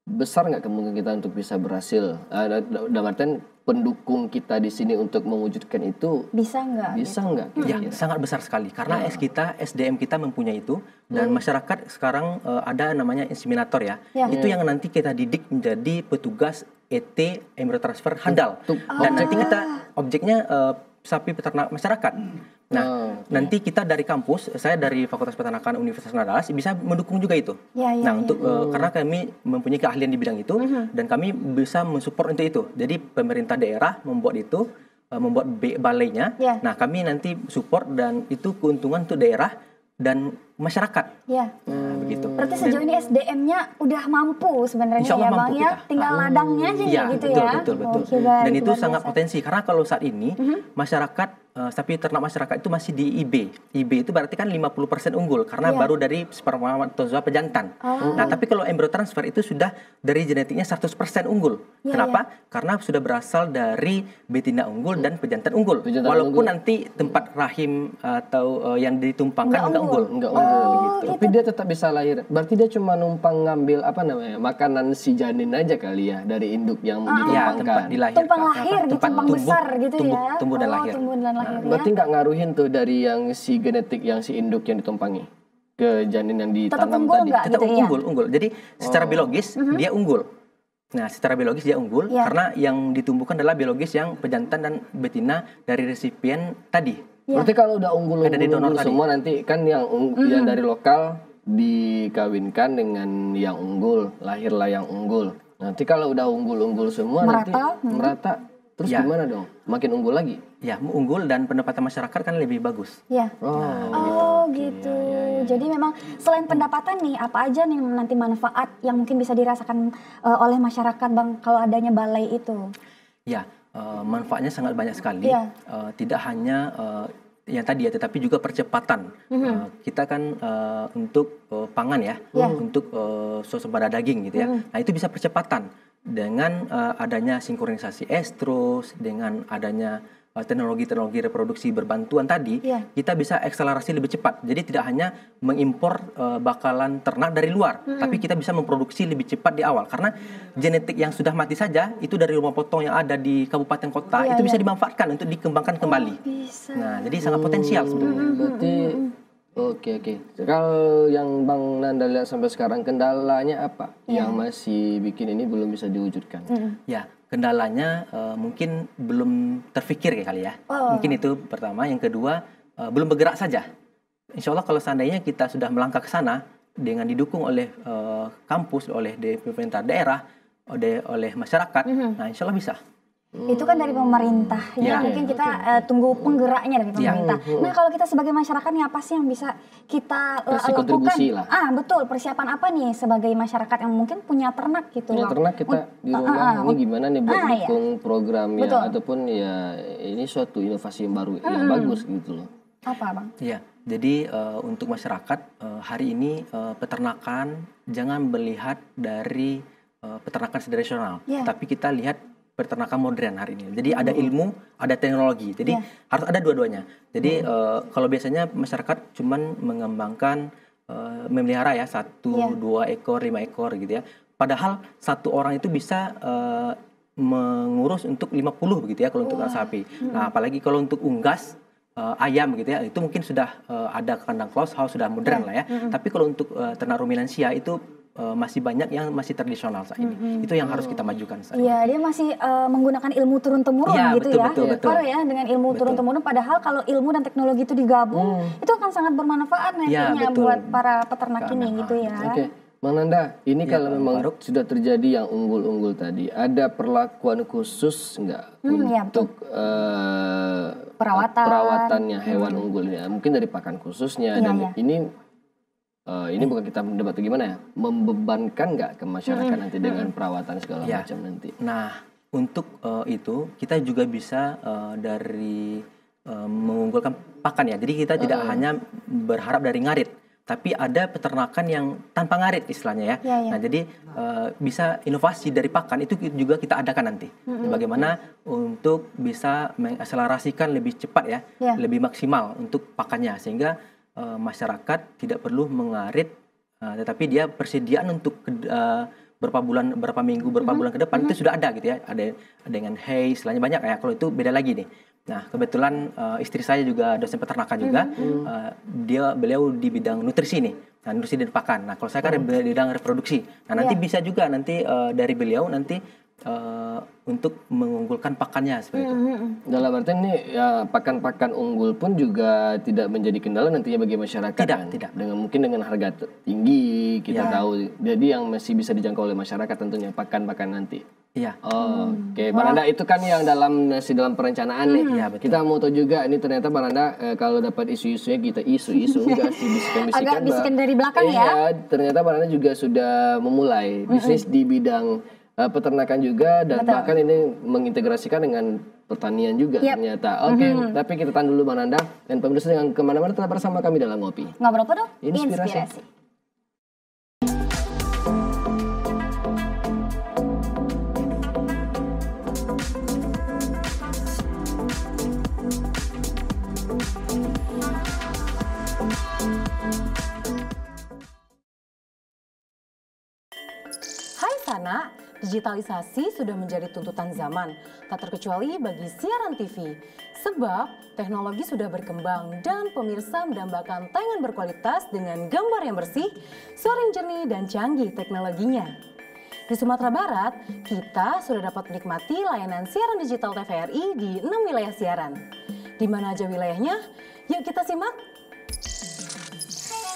Besar nggak kemungkinan kita untuk bisa berhasil? Dalam artian pendukung kita di sini untuk mewujudkan itu bisa nggak? Ya, sangat besar sekali karena SDM kita mempunyai itu dan masyarakat sekarang ada namanya inseminator ya. Itu yang nanti kita didik menjadi petugas ET embryo transfer handal dan nanti kita objeknya sapi peternak masyarakat. Nah, nanti kita dari kampus, saya dari Fakultas Peternakan Universitas Andalas bisa mendukung juga itu. Untuk karena kami mempunyai keahlian di bidang itu dan kami bisa mensupport untuk itu. Jadi pemerintah daerah membuat itu, membuat balainya. Nah, kami nanti support dan itu keuntungan untuk daerah dan masyarakat. Begitu. Berarti sejauh ini SDM-nya udah mampu sebenarnya ya Bang ya. Tinggal ladangnya aja gitu ya. Betul. Dan itu sangat potensi karena kalau saat ini masyarakat sapi ternak masyarakat itu masih di IB. IB itu berarti kan 50% unggul karena baru dari spermatozoa pejantan. Nah, tapi kalau embryo transfer itu sudah dari genetiknya 100% unggul. Kenapa? Karena sudah berasal dari betina unggul dan pejantan unggul. Walaupun nanti tempat rahim atau yang ditumpangkan enggak unggul. Begitu. Tapi dia tetap bisa lahir. Berarti dia cuma numpang ngambil makanan si janin aja kali ya dari induk yang ditumpangkan. Tempat dilahirkan. Tumpang lahir di tumpang besar gitu ya. Tumbuh dan lahir. Berarti nggak ngaruhin tuh dari yang si genetik yang si induk yang ditumpangi ke janin yang ditanam tadi. Tetap unggul. Jadi secara biologis dia unggul. Nah, secara biologis dia unggul karena yang ditumbuhkan adalah biologis yang pejantan dan betina dari resipien tadi. Berarti kalau udah unggul semua nanti kan yang dari lokal dikawinkan dengan yang unggul, lahirlah yang unggul. Nanti kalau udah unggul semua merata. Terus gimana dong? Makin unggul lagi? Ya, unggul dan pendapatan masyarakat kan lebih bagus. Gitu. Jadi memang selain pendapatan nih, apa aja nih nanti manfaat yang mungkin bisa dirasakan oleh masyarakat Bang kalau adanya balai itu? Ya, manfaatnya sangat banyak sekali. Tidak hanya yang tadi ya, tetapi juga percepatan. Kita kan untuk pangan ya, untuk swasembada daging gitu ya. Nah, itu bisa percepatan. Dengan adanya sinkronisasi estrus, dengan adanya teknologi-teknologi reproduksi berbantuan tadi, kita bisa akselerasi lebih cepat. Jadi tidak hanya mengimpor bakalan ternak dari luar, tapi kita bisa memproduksi lebih cepat di awal. Karena genetik yang sudah mati saja, itu dari rumah potong yang ada di kabupaten kota, itu bisa dimanfaatkan untuk dikembangkan kembali. Nah, jadi sangat potensial sebenarnya. Berarti Oke. Kalau yang Bang Nanda lihat sampai sekarang kendalanya apa yang masih bikin ini belum bisa diwujudkan? Ya, kendalanya mungkin belum terfikir ya kali ya. Mungkin itu pertama. Yang kedua, belum bergerak saja. Insya Allah kalau seandainya kita sudah melangkah ke sana dengan didukung oleh kampus, oleh pemerintah daerah, oleh masyarakat, nah insya Allah bisa. Itu kan dari pemerintah ya, mungkin kita tunggu penggeraknya dari pemerintah. Nah, kalau kita sebagai masyarakat nih apa sih yang bisa kita lakukan? Betul, persiapan apa nih sebagai masyarakat yang mungkin punya ternak gitu? Punya ternak kita di rumah ini gimana nih buat dukung programnya ataupun ya ini suatu inovasi yang baru yang bagus gitu loh. Apa Bang? Iya, jadi untuk masyarakat hari ini peternakan jangan melihat dari peternakan tradisional, tapi kita lihat peternakan modern hari ini. Jadi ada ilmu, ada teknologi. Jadi harus ada dua-duanya. Jadi kalau biasanya masyarakat cuman mengembangkan memelihara ya 1, 2 ekor, 5 ekor gitu ya. Padahal satu orang itu bisa mengurus untuk 50 begitu ya kalau untuk sapi. Nah, apalagi kalau untuk unggas ayam gitu ya, itu mungkin sudah ada kandang close house, sudah modern lah ya. Tapi kalau untuk ternak ruminansia itu masih banyak yang masih tradisional saat ini. Itu yang harus kita majukan saat ini. Iya, dia masih menggunakan ilmu turun-temurun gitu betul, ya. Betul. Ya, dengan ilmu turun-temurun, padahal kalau ilmu dan teknologi itu digabung, itu akan sangat bermanfaat nantinya buat para peternak ini gitu ya. Oke. Bang Nanda, ini kalau memang sudah terjadi yang unggul-unggul tadi, ada perlakuan khusus nggak untuk perawatannya hewan unggul ini? Mungkin dari pakan khususnya, dan ini bukan kita mendebat gimana ya, membebankan nggak ke masyarakat nanti dengan perawatan segala macam nanti? Nah, untuk itu kita juga bisa dari mengunggulkan pakan ya. Jadi kita tidak hanya berharap dari ngarit, tapi ada peternakan yang tanpa ngarit istilahnya ya. Nah, jadi bisa inovasi dari pakan itu juga kita adakan nanti. Bagaimana untuk bisa mengakselerasikan lebih cepat ya, lebih maksimal untuk pakannya, sehingga masyarakat tidak perlu mengarit, tetapi dia persediaan untuk berapa minggu, berapa bulan ke depan itu sudah ada gitu ya. Ada dengan hay, istilahnya banyak ya. Kalau itu beda lagi nih. Nah, kebetulan istri saya juga dosen peternakan juga. Beliau di bidang nutrisi nih. Nah, nutrisi dan pakan. Nah, kalau saya kan di bidang reproduksi. Nah, nanti bisa juga nanti dari beliau nanti untuk mengunggulkan pakannya seperti itu. Dalam artian ini ya, pakan-pakan unggul pun juga tidak menjadi kendala nantinya bagi masyarakat. Tidak. Mungkin dengan harga tinggi kita tahu. Jadi yang masih bisa dijangkau oleh masyarakat tentunya pakan-pakan nanti. Iya. Oke, Bang Nanda, itu kan yang dalam perencanaan nih. Kita mau tahu juga ini ternyata Bang Nanda kalau dapat isu-isunya kita enggak sih bisikan-bisikan. Agak bisikan dari belakang ya. Ternyata Bang Nanda juga sudah memulai bisnis di bidang peternakan juga, dan bahkan ini mengintegrasikan dengan pertanian juga ternyata. Oke, tapi kita tahan dulu Bang Nanda, dan pemirsa jangan kemana-mana, tetap bersama kami dalam Ngopi. Ngobrol apa dong? Inspirasi. Hai Sana, digitalisasi sudah menjadi tuntutan zaman, tak terkecuali bagi siaran TV. Sebab teknologi sudah berkembang dan pemirsa mendambakan tayangan berkualitas dengan gambar yang bersih, suara yang jernih dan canggih teknologinya. Di Sumatera Barat, kita sudah dapat menikmati layanan siaran digital TVRI di 6 wilayah siaran. Di mana aja wilayahnya? Yuk kita simak.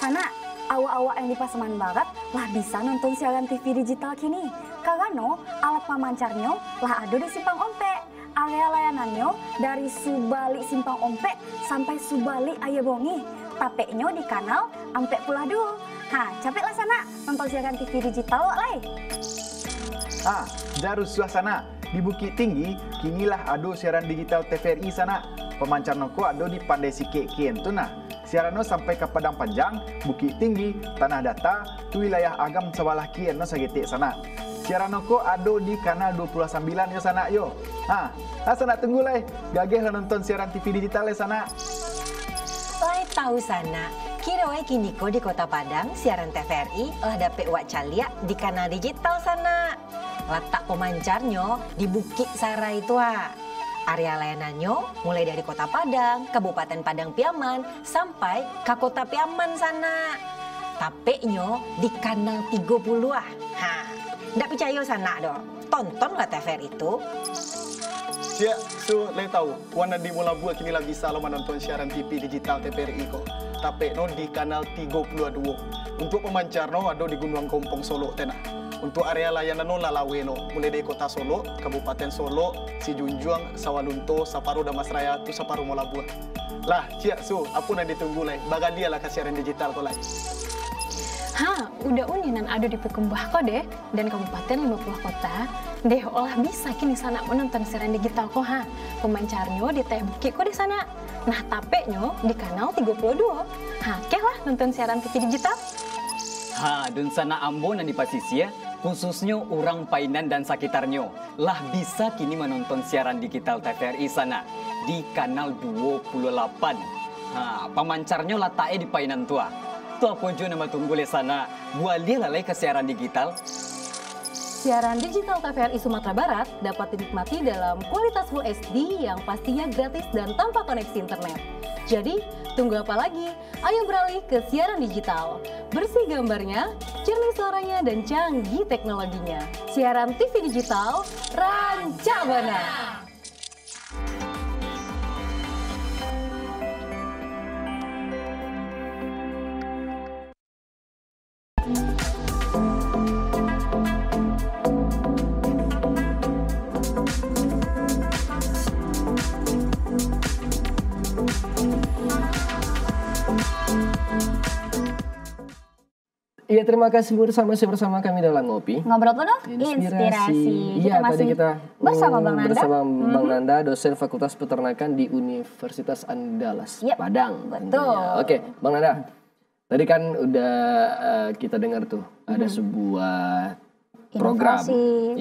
Sana, awak-awak yang di Pasaman Barat lah bisa nonton siaran TV digital kini. Karena alat pemancarnya lah ada di Simpang Ompek. Area layanannya dari Subali Simpang Ompek sampai Subali Ayabongi. Tapeknya di kanal Ampek Pulado. Capek lah Sana nonton siaran TV digital wak lai. Jarus suasana di Bukit Tinggi, kinilah ada siaran digital TVRI Sana. Pemancar noko ada di Pandai Sike Kien tu nah. Siarano sampai ke Padang Panjang, Bukit Tinggi, Tanah Data, tu wilayah agam sebelah kien no sagetik sana. Siarano ko ada di kanal 29 yo sana yo. Sana tunggu lai, gageh lah nonton siaran TV digital sana. Lai tahu Sana, kira wae kini ko di Kota Padang siaran TVRI lah dapet wak caliak di kanal digital sana. Letak pemancarnya di Bukit Sarai itu Area layanannya mulai dari Kota Padang, Kabupaten Padang Piaman, sampai ke Kota Piaman sana. Tapeknya di kanal 30 ndak percaya Sana dong. Tontonlah TVRI itu. Ya, le tahu. Wana di mula buat kini lah bisa lo menonton siaran TV digital TVRI ko. Tapekno di kanal 32. Untuk pemancarno ada di Gunung Kompong Solo tenah. Untuk area layanan lalaweno, mulai dari Kota Solo, Kabupaten Solo, Sijunjuang, Sawalunto, Saparu Damasraya, tu Saparu Molabuah. Lah, apa nak ditunggu lai? Baga dia lah ke siaran digital ko lai. Udah uninan ada di Pekembah kok deh, dan Kabupaten 50 kota. Deh, olah bisa kini Sana menonton siaran digital kok Pemancarnya di Teh Bukit kok di sana. Nah, tapeknya di kanal 32. Keh lah nonton siaran TV digital. Dan Sana Ambon dan di Pasisia, khususnya orang Painan dan sekitarnya, lah bisa kini menonton siaran digital TVRI sana di kanal 28. Pemancarnya letaknya di Painan tua. Tuh apa jo nama tunggu le sana, buat dia lalai ke siaran digital. Siaran digital TVRI Sumatera Barat dapat dinikmati dalam kualitas Full HD yang pastinya gratis dan tanpa koneksi internet. Jadi, tunggu apa lagi? Ayo beralih ke siaran digital. Bersih gambarnya, jernih suaranya, dan canggih teknologinya. Siaran TV digital, rancak bana. Iya, terima kasih bersama kami dalam Ngopi. Ngobrol penuh inspirasi. Iya, tadi kita bersama Bang Nanda. Bersama Bang Nanda, dosen Fakultas Peternakan di Universitas Andalas, Padang. Betul. Oke, Bang Nanda. Tadi kan udah kita dengar tuh ada sebuah program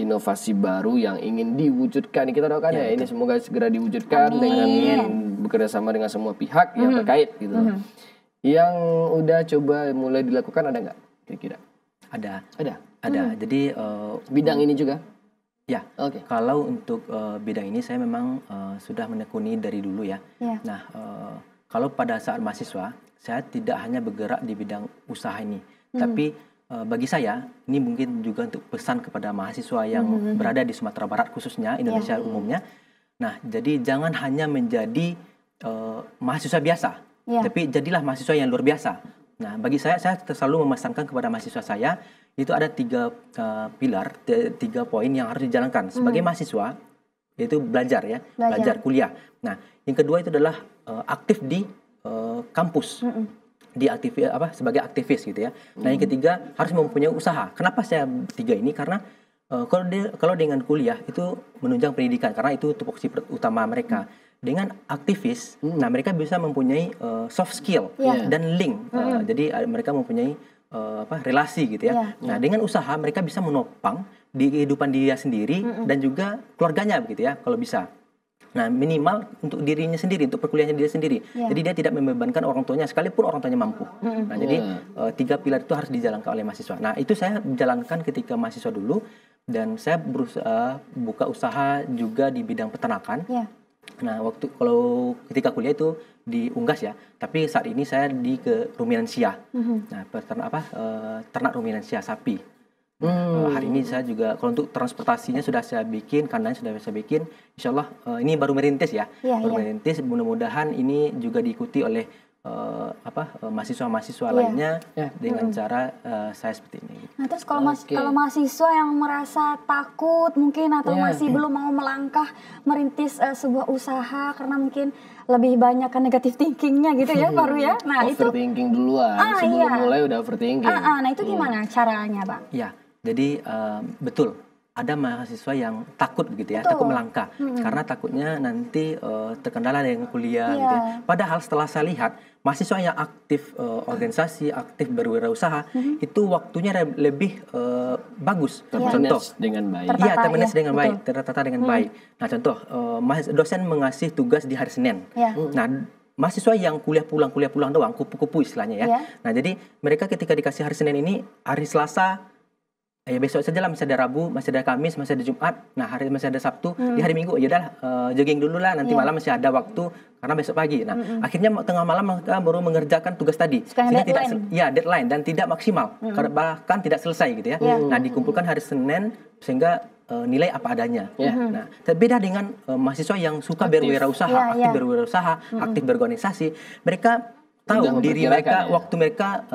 inovasi baru yang ingin diwujudkan. Kita doakan ya ini semoga segera diwujudkan dengan bekerja sama dengan semua pihak yang terkait gitu. Yang udah coba mulai dilakukan ada nggak kira-kira? Ada. Jadi bidang ini juga? Ya. Oke. Kalau untuk bidang ini saya memang sudah menekuni dari dulu ya. Nah, kalau pada saat mahasiswa saya tidak hanya bergerak di bidang usaha ini, tapi bagi saya ini mungkin juga untuk pesan kepada mahasiswa yang berada di Sumatera Barat khususnya Indonesia umumnya. Nah, jadi jangan hanya menjadi mahasiswa biasa, tapi jadilah mahasiswa yang luar biasa. Nah, bagi saya selalu memesankan kepada mahasiswa saya itu ada 3 pilar, 3 poin yang harus dijalankan sebagai mahasiswa, yaitu belajar kuliah. Nah, yang kedua itu adalah aktif di kampus, sebagai aktivis gitu ya. Nah, yang ketiga harus mempunyai usaha. Kenapa saya 3 ini? Karena kalau dengan kuliah itu menunjang pendidikan, karena itu tupoksi utama mereka. Dengan aktivis, nah mereka bisa mempunyai soft skill dan link. Jadi mereka mempunyai relasi gitu ya. Nah, dengan usaha mereka bisa menopang di kehidupan dia sendiri dan juga keluarganya begitu ya, kalau bisa. Nah, minimal untuk dirinya sendiri, untuk perkuliahannya dia sendiri. Jadi dia tidak membebankan orang tuanya, sekalipun orang tuanya mampu. Nah, jadi 3 pilar itu harus dijalankan oleh mahasiswa. Nah, itu saya jalankan ketika mahasiswa dulu, dan saya berusaha buka usaha juga di bidang peternakan. Nah, kalau ketika kuliah itu di Unggas ya, tapi saat ini saya ke ruminansia. Nah, ternak ruminansia sapi. Hari ini saya juga kalau untuk transportasinya sudah saya bikin, kandangnya sudah saya bikin. Insya Allah ini baru merintis ya, merintis. Mudah-mudahan ini juga diikuti oleh mahasiswa-mahasiswa lainnya dengan cara saya seperti ini. Nah, terus kalau mahasiswa yang merasa takut mungkin atau masih belum mau melangkah merintis sebuah usaha karena mungkin lebih banyak kan negatif thinkingnya gitu ya, Paru ya. Nah, overthinking duluan sebelum mulai udah overthinking. Nah, itu gimana caranya, Bang? Ya, jadi betul. Ada mahasiswa yang takut begitu ya, takut melangkah karena takutnya nanti terkendala dengan kuliah gitu ya. Padahal setelah saya lihat mahasiswa yang aktif organisasi, aktif berwirausaha itu waktunya lebih bagus. Contoh dengan baik. Iya, termanage dengan baik, tertata dengan baik. Nah, contoh dosen mengasih tugas di hari Senin. Nah, mahasiswa yang kuliah pulang doang, kupu-kupu istilahnya ya. Nah, jadi mereka ketika dikasih hari Senin ini, hari Selasa besok saja lah, masih ada Rabu, masih ada Kamis, masih ada Jumat, nah masih ada Sabtu, di hari Minggu ya udah jogging dulu lah, nanti malam masih ada waktu karena besok pagi. Nah, akhirnya tengah malam mereka baru mengerjakan tugas tadi. Sehingga deadline dan tidak maksimal, bahkan tidak selesai gitu ya. Nah, dikumpulkan hari Senin sehingga nilai apa adanya. Nah, berbeda dengan mahasiswa yang suka berwirausaha, aktif berwirausaha, aktif berorganisasi, mereka tahu diri mereka, waktu mereka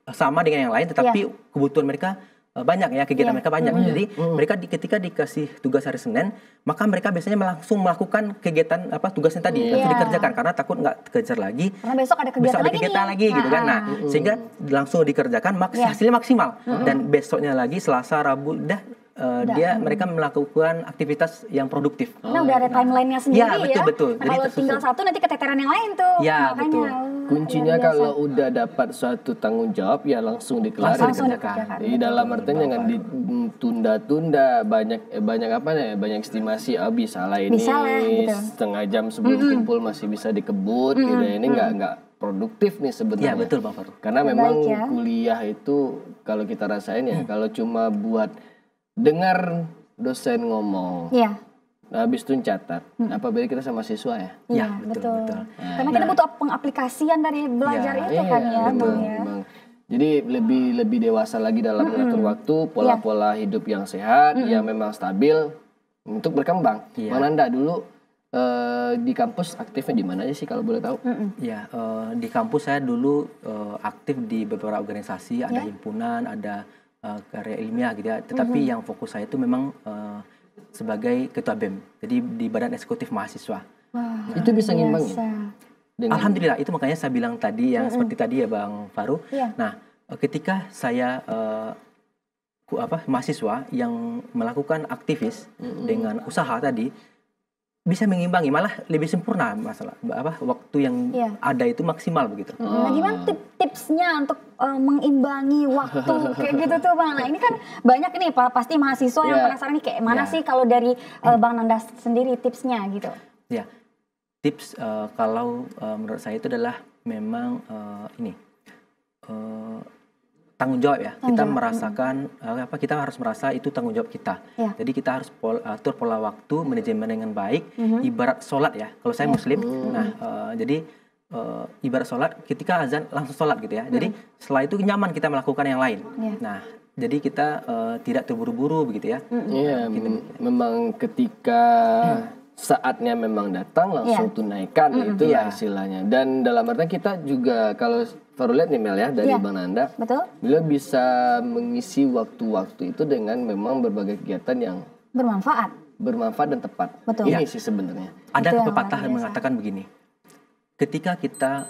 sama dengan yang lain, tetapi kebutuhan mereka banyak ya, kegiatan mereka banyak. Jadi mereka ketika dikasih tugas hari Senin, maka mereka biasanya langsung melakukan kegiatan tugasnya tadi, langsung dikerjakan karena takut nggak kejar lagi. Karena besok ada kegiatan lagi gitu kan. Nah, sehingga langsung dikerjakan, hasilnya maksimal. Dan besoknya lagi Selasa, Rabu mereka melakukan aktivitas yang produktif. Nah, udah ada timelinenya sendiri ya. Betul. Nah, kalau tinggal satu nanti keteteran yang lain tuh. Ya, betul. kuncinya kalau udah dapat suatu tanggung jawab ya langsung dikelarin. Di dalam artinya jangan ditunda-tunda, banyak estimasi bisa lah ini gitu. Setengah jam sebelum kumpul masih bisa dikebut gitu. Ini nggak produktif nih sebenarnya. Ya betul Bang Faru. Karena memang kuliah itu kalau kita rasain ya kalau cuma buat dengar dosen ngomong. Nah, habis itu catat. Apa beda kita sama siswa ya? Iya, betul. Karena kita butuh pengaplikasian dari belajar itu kan ya. Betul. Jadi lebih dewasa lagi dalam mengatur waktu, pola-pola hidup yang sehat, yang memang stabil untuk berkembang. Bang Nanda dulu di kampus aktifnya di mana aja sih kalau boleh tahu? Ya, di kampus saya dulu aktif di beberapa organisasi, ada himpunan, ada karya ilmiah gitu ya. Tetapi yang fokus saya itu memang sebagai ketua BEM, jadi di Badan Eksekutif Mahasiswa. Nah, itu bisa ngimbangi? Alhamdulillah, itu makanya saya bilang tadi yang seperti tadi ya Bang Faru. Nah, ketika saya mahasiswa yang melakukan aktivis dengan usaha tadi, bisa mengimbangi, malah lebih sempurna masalah waktu yang ada itu maksimal begitu. Nah, gimana tipsnya untuk mengimbangi waktu kayak gitu tuh Bang? Nah ini kan banyak nih pasti mahasiswa yang penasaran nih kayak mana sih kalau dari Bang Nanda sendiri tipsnya gitu? Ya, tips kalau menurut saya itu adalah memang tanggung jawab ya. Kita merasakan kita harus merasa itu tanggung jawab kita. Jadi kita harus atur pola waktu, manajemen dengan baik. Ibarat sholat ya. Kalau saya Muslim, jadi ibarat sholat ketika azan langsung sholat gitu ya. Jadi setelah itu nyaman kita melakukan yang lain. Nah, jadi kita tidak terburu-buru begitu ya. Iya, memang ketika saatnya memang datang langsung tunaikan itu istilahnya. Dan dalam artinya kita juga kalau Faru lihat nih Mel ya dari Bang Nanda, beliau bisa mengisi waktu-waktu itu dengan memang berbagai kegiatan yang bermanfaat dan tepat. Ini sih sebenarnya. Ada pepatah yang mengatakan begini, ketika kita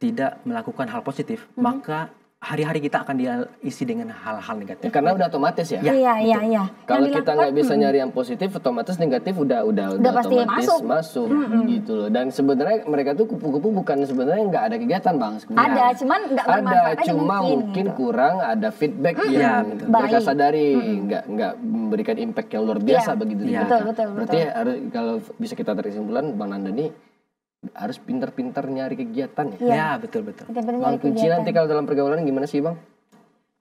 tidak melakukan hal positif, maka hari-hari kita akan diisi dengan hal-hal negatif. Karena udah otomatis ya. Iya. Kalau kita nggak bisa nyari yang positif, otomatis negatif udah pasti otomatis masuk gitu loh. Dan sebenarnya mereka tuh kupu-kupu bukan sebenarnya nggak ada kegiatan Bang. Ada, cuman nggak bermanfaat aja mungkin gitu. Kurang ada feedback yang mereka sadari, nggak memberikan impact yang luar biasa begitu. Betul. Berarti harus kalau bisa kita tarik kesimpulan Bang Nanda nih harus pintar-pintar nyari kegiatan ya. Ya, betul. Bang kunci nanti kalau dalam pergaulan gimana sih Bang?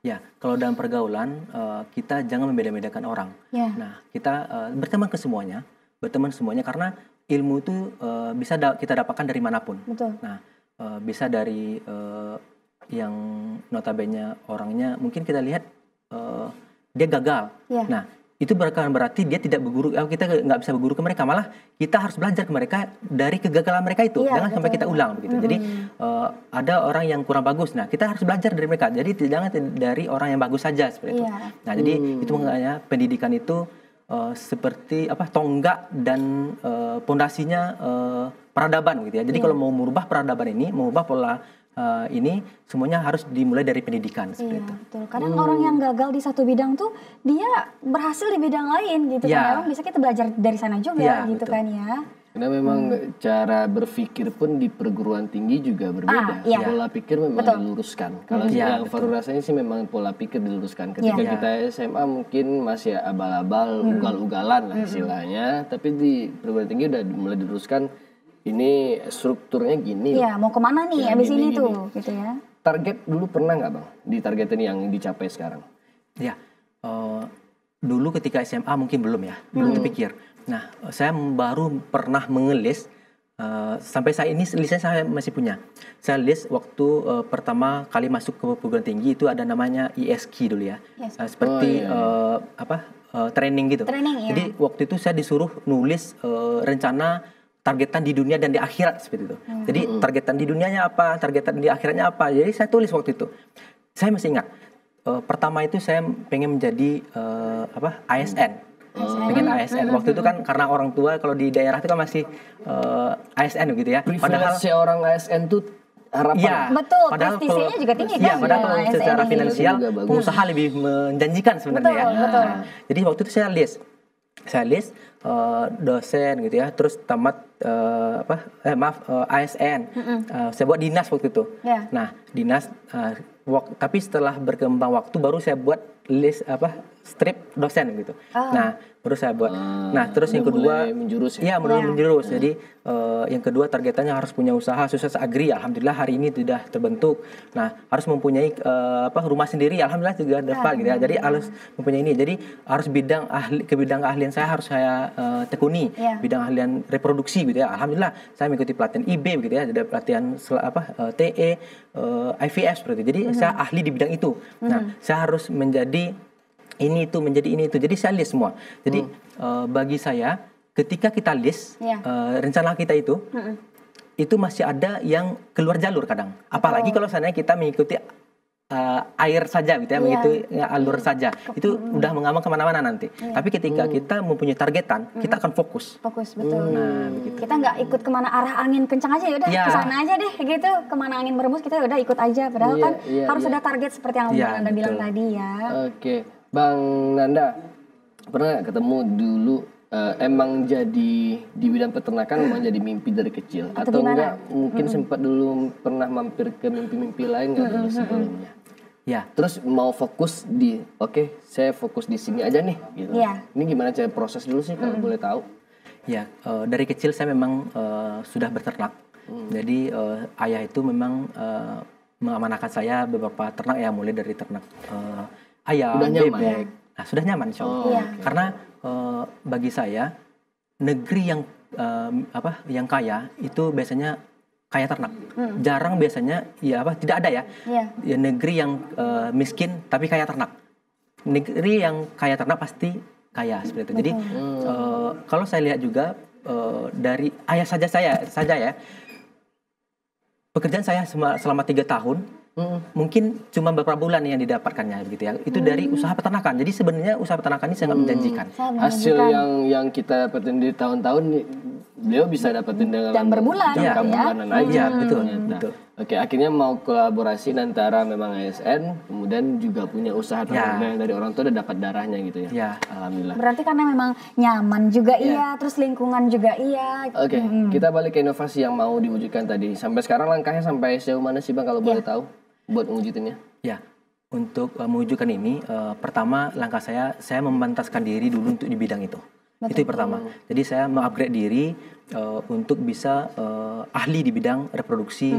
Ya, kalau dalam pergaulan kita jangan membeda-bedakan orang. Nah, kita berteman semuanya karena ilmu itu bisa kita dapatkan dari manapun. Nah, bisa dari yang notabene orangnya mungkin kita lihat dia gagal. Nah, itu bukan berarti dia tidak berguru, kita nggak bisa berguru ke mereka, malah kita harus belajar ke mereka dari kegagalan mereka itu, jangan sampai kita ulang begitu. Jadi ada orang yang kurang bagus, nah kita harus belajar dari mereka, jadi jangan dari orang yang bagus saja seperti itu. Nah jadi itu makanya pendidikan itu seperti tonggak dan pondasinya peradaban gitu ya. Jadi kalau mau merubah peradaban ini, mengubah pola ini semuanya harus dimulai dari pendidikan seperti itu. Betul. Kadang orang yang gagal di satu bidang tuh dia berhasil di bidang lain gitu kan. Emang bisa kita belajar dari sana juga gitu kan ya. Karena memang cara berpikir pun di perguruan tinggi juga berbeda. Pola pikir memang diluruskan. Kalau yang Faru rasanya sih memang pola pikir diluruskan. Ketika kita SMA mungkin masih abal-abal, ugal-ugalan lah istilahnya. Tapi di perguruan tinggi udah mulai diluruskan. Ini strukturnya gini. Iya, mau kemana nih abis ini tuh, gitu ya. Target dulu pernah nggak Bang? Ditargetin yang dicapai sekarang? Ya, dulu ketika SMA mungkin belum ya, belum terpikir. Nah, saya baru pernah mengelis, sampai saat ini listnya saya masih punya. Saya list waktu pertama kali masuk ke perguruan tinggi itu ada namanya ISK dulu ya. Seperti training gitu. Jadi waktu itu saya disuruh nulis rencana targetan di dunia dan di akhirat seperti itu. Jadi targetan di dunianya apa, targetan di akhiratnya apa. Jadi saya tulis waktu itu. Saya masih ingat. Pertama itu saya pengen menjadi ASN. Pengen ASN. Waktu itu kan karena orang tua kalau di daerah itu kan masih ASN gitu ya. Padahal seorang ASN tuh harapan. Betul, prestisinya juga tinggi kan. Iya, padahal kalau secara finansial pengusaha lebih menjanjikan sebenarnya ya. Betul. Jadi waktu itu saya list dosen gitu ya, terus tamat ASN, saya buat dinas waktu itu. Nah dinas, tapi setelah berkembang waktu baru saya buat list strip dosen gitu. Nah baru saya buat. Nah terus yang kedua mulai menjurus ya. Mulai menjurus. Jadi yang kedua targetannya harus punya usaha sukses agri. Alhamdulillah hari ini sudah terbentuk. Nah harus mempunyai rumah sendiri. Alhamdulillah juga dapat gitu ya. Jadi harus mempunyai ini. Jadi harus bidang keahlian saya harus saya tekuni. Bidang ahlian reproduksi gitu ya. Alhamdulillah saya mengikuti pelatihan IB gitu ya. Ada pelatihan TE, IVF seperti itu. Jadi saya ahli di bidang itu. Nah saya harus menjadi ini itu, menjadi ini itu. Jadi saya list semua. Jadi bagi saya ketika kita list rencana kita itu masih ada yang keluar jalur kadang. Apalagi kalau seandainya kita mengikuti air saja gitu ya, mengikuti alur saja. Itu udah mengambil kemana-mana nanti. Tapi ketika kita mempunyai targetan, kita akan fokus. Fokus, betul. Nah, begitu. Kita nggak ikut kemana arah angin kencang aja, yaudah kesana aja deh gitu. Kemana angin berembus kita udah ikut aja. Padahal kan harus ada target seperti yang Bang Nanda bilang tadi ya. Oke, Bang Nanda pernah nggak ketemu dulu emang jadi di bidang peternakan memang jadi mimpi dari kecil atau enggak mungkin sempat dulu pernah mampir ke mimpi-mimpi lain nggak dulu sebelumnya? Ya. Terus mau fokus di saya fokus di sini aja nih gitu. Ini gimana cara proses dulu sih kalau boleh tahu? Ya, dari kecil saya memang sudah berternak. Jadi ayah itu memang mengamanahkan saya beberapa ternak ya, mulai dari ternak ayam, bebek. Nah, sudah nyaman insya Allah. Karena bagi saya negeri yang kaya itu biasanya kaya ternak. Jarang biasanya tidak ada ya. Ya negeri yang miskin tapi kaya ternak. Negeri yang kaya ternak pasti kaya seperti itu. Jadi kalau saya lihat juga dari ayah saja ya. Pekerjaan saya selama 3 tahun mungkin cuma beberapa bulan yang didapatkannya begitu ya. Itu dari usaha peternakan. Jadi sebenarnya usaha peternakan ini sangat menjanjikan. Hasil yang kita dapetin di tahun-tahun beliau bisa dapetin dengan dan berbulan bulanan aja. Betul. Oke, akhirnya mau kolaborasi antara memang ASN kemudian juga punya usaha ternak dari orang tua udah dapat darahnya gitu ya. Alhamdulillah. Berarti karena memang nyaman juga terus lingkungan juga Oke, kita balik ke inovasi yang mau diwujudkan tadi. Sampai sekarang langkahnya sampai sejauh mana sih Bang kalau boleh tahu buat mewujudinnya? Ya. Untuk mewujudkan ini, pertama langkah saya memantaskan diri dulu untuk di bidang itu. Betul. Itu yang pertama. Jadi saya mengupgrade diri untuk bisa ahli di bidang reproduksi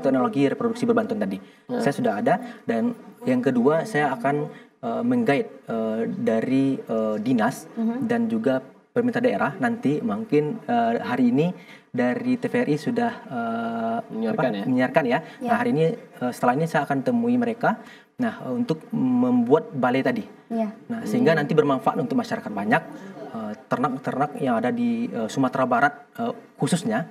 teknologi reproduksi berbantun tadi. Saya sudah ada, dan yang kedua saya akan mengguide dari dinas dan juga pemerintah daerah. Nanti mungkin hari ini dari TVRI sudah menyiarkan ya. Nah hari ini setelah ini saya akan temui mereka. Nah untuk membuat balai tadi. Nah sehingga nanti bermanfaat untuk masyarakat banyak. Ternak-ternak yang ada di Sumatera Barat khususnya,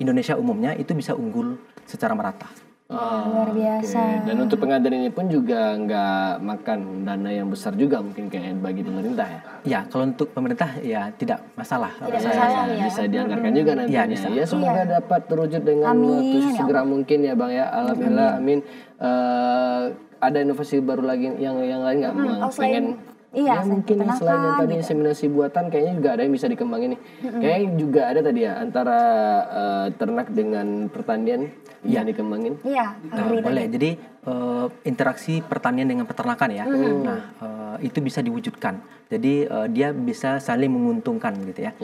Indonesia umumnya itu bisa unggul secara merata. Luar biasa. Dan untuk pengadaan ini pun juga nggak makan dana yang besar juga mungkin kayak bagi pemerintah ya? Ya, kalau untuk pemerintah ya tidak masalah. Bisa dianggarkan juga nantinya. Ya semoga dapat terwujud dengan waktu segera mungkin ya Bang ya. Alhamdulillah, amin. Ada inovasi baru lagi yang lain nggak? Pengen mungkin selain yang tadi inseminasi buatan kayaknya juga ada yang bisa dikembangin nih. Kayaknya juga ada tadi ya antara ternak dengan pertanian yang dikembangin. Boleh. Jadi interaksi pertanian dengan peternakan ya. Nah itu bisa diwujudkan. Jadi dia bisa saling menguntungkan gitu ya.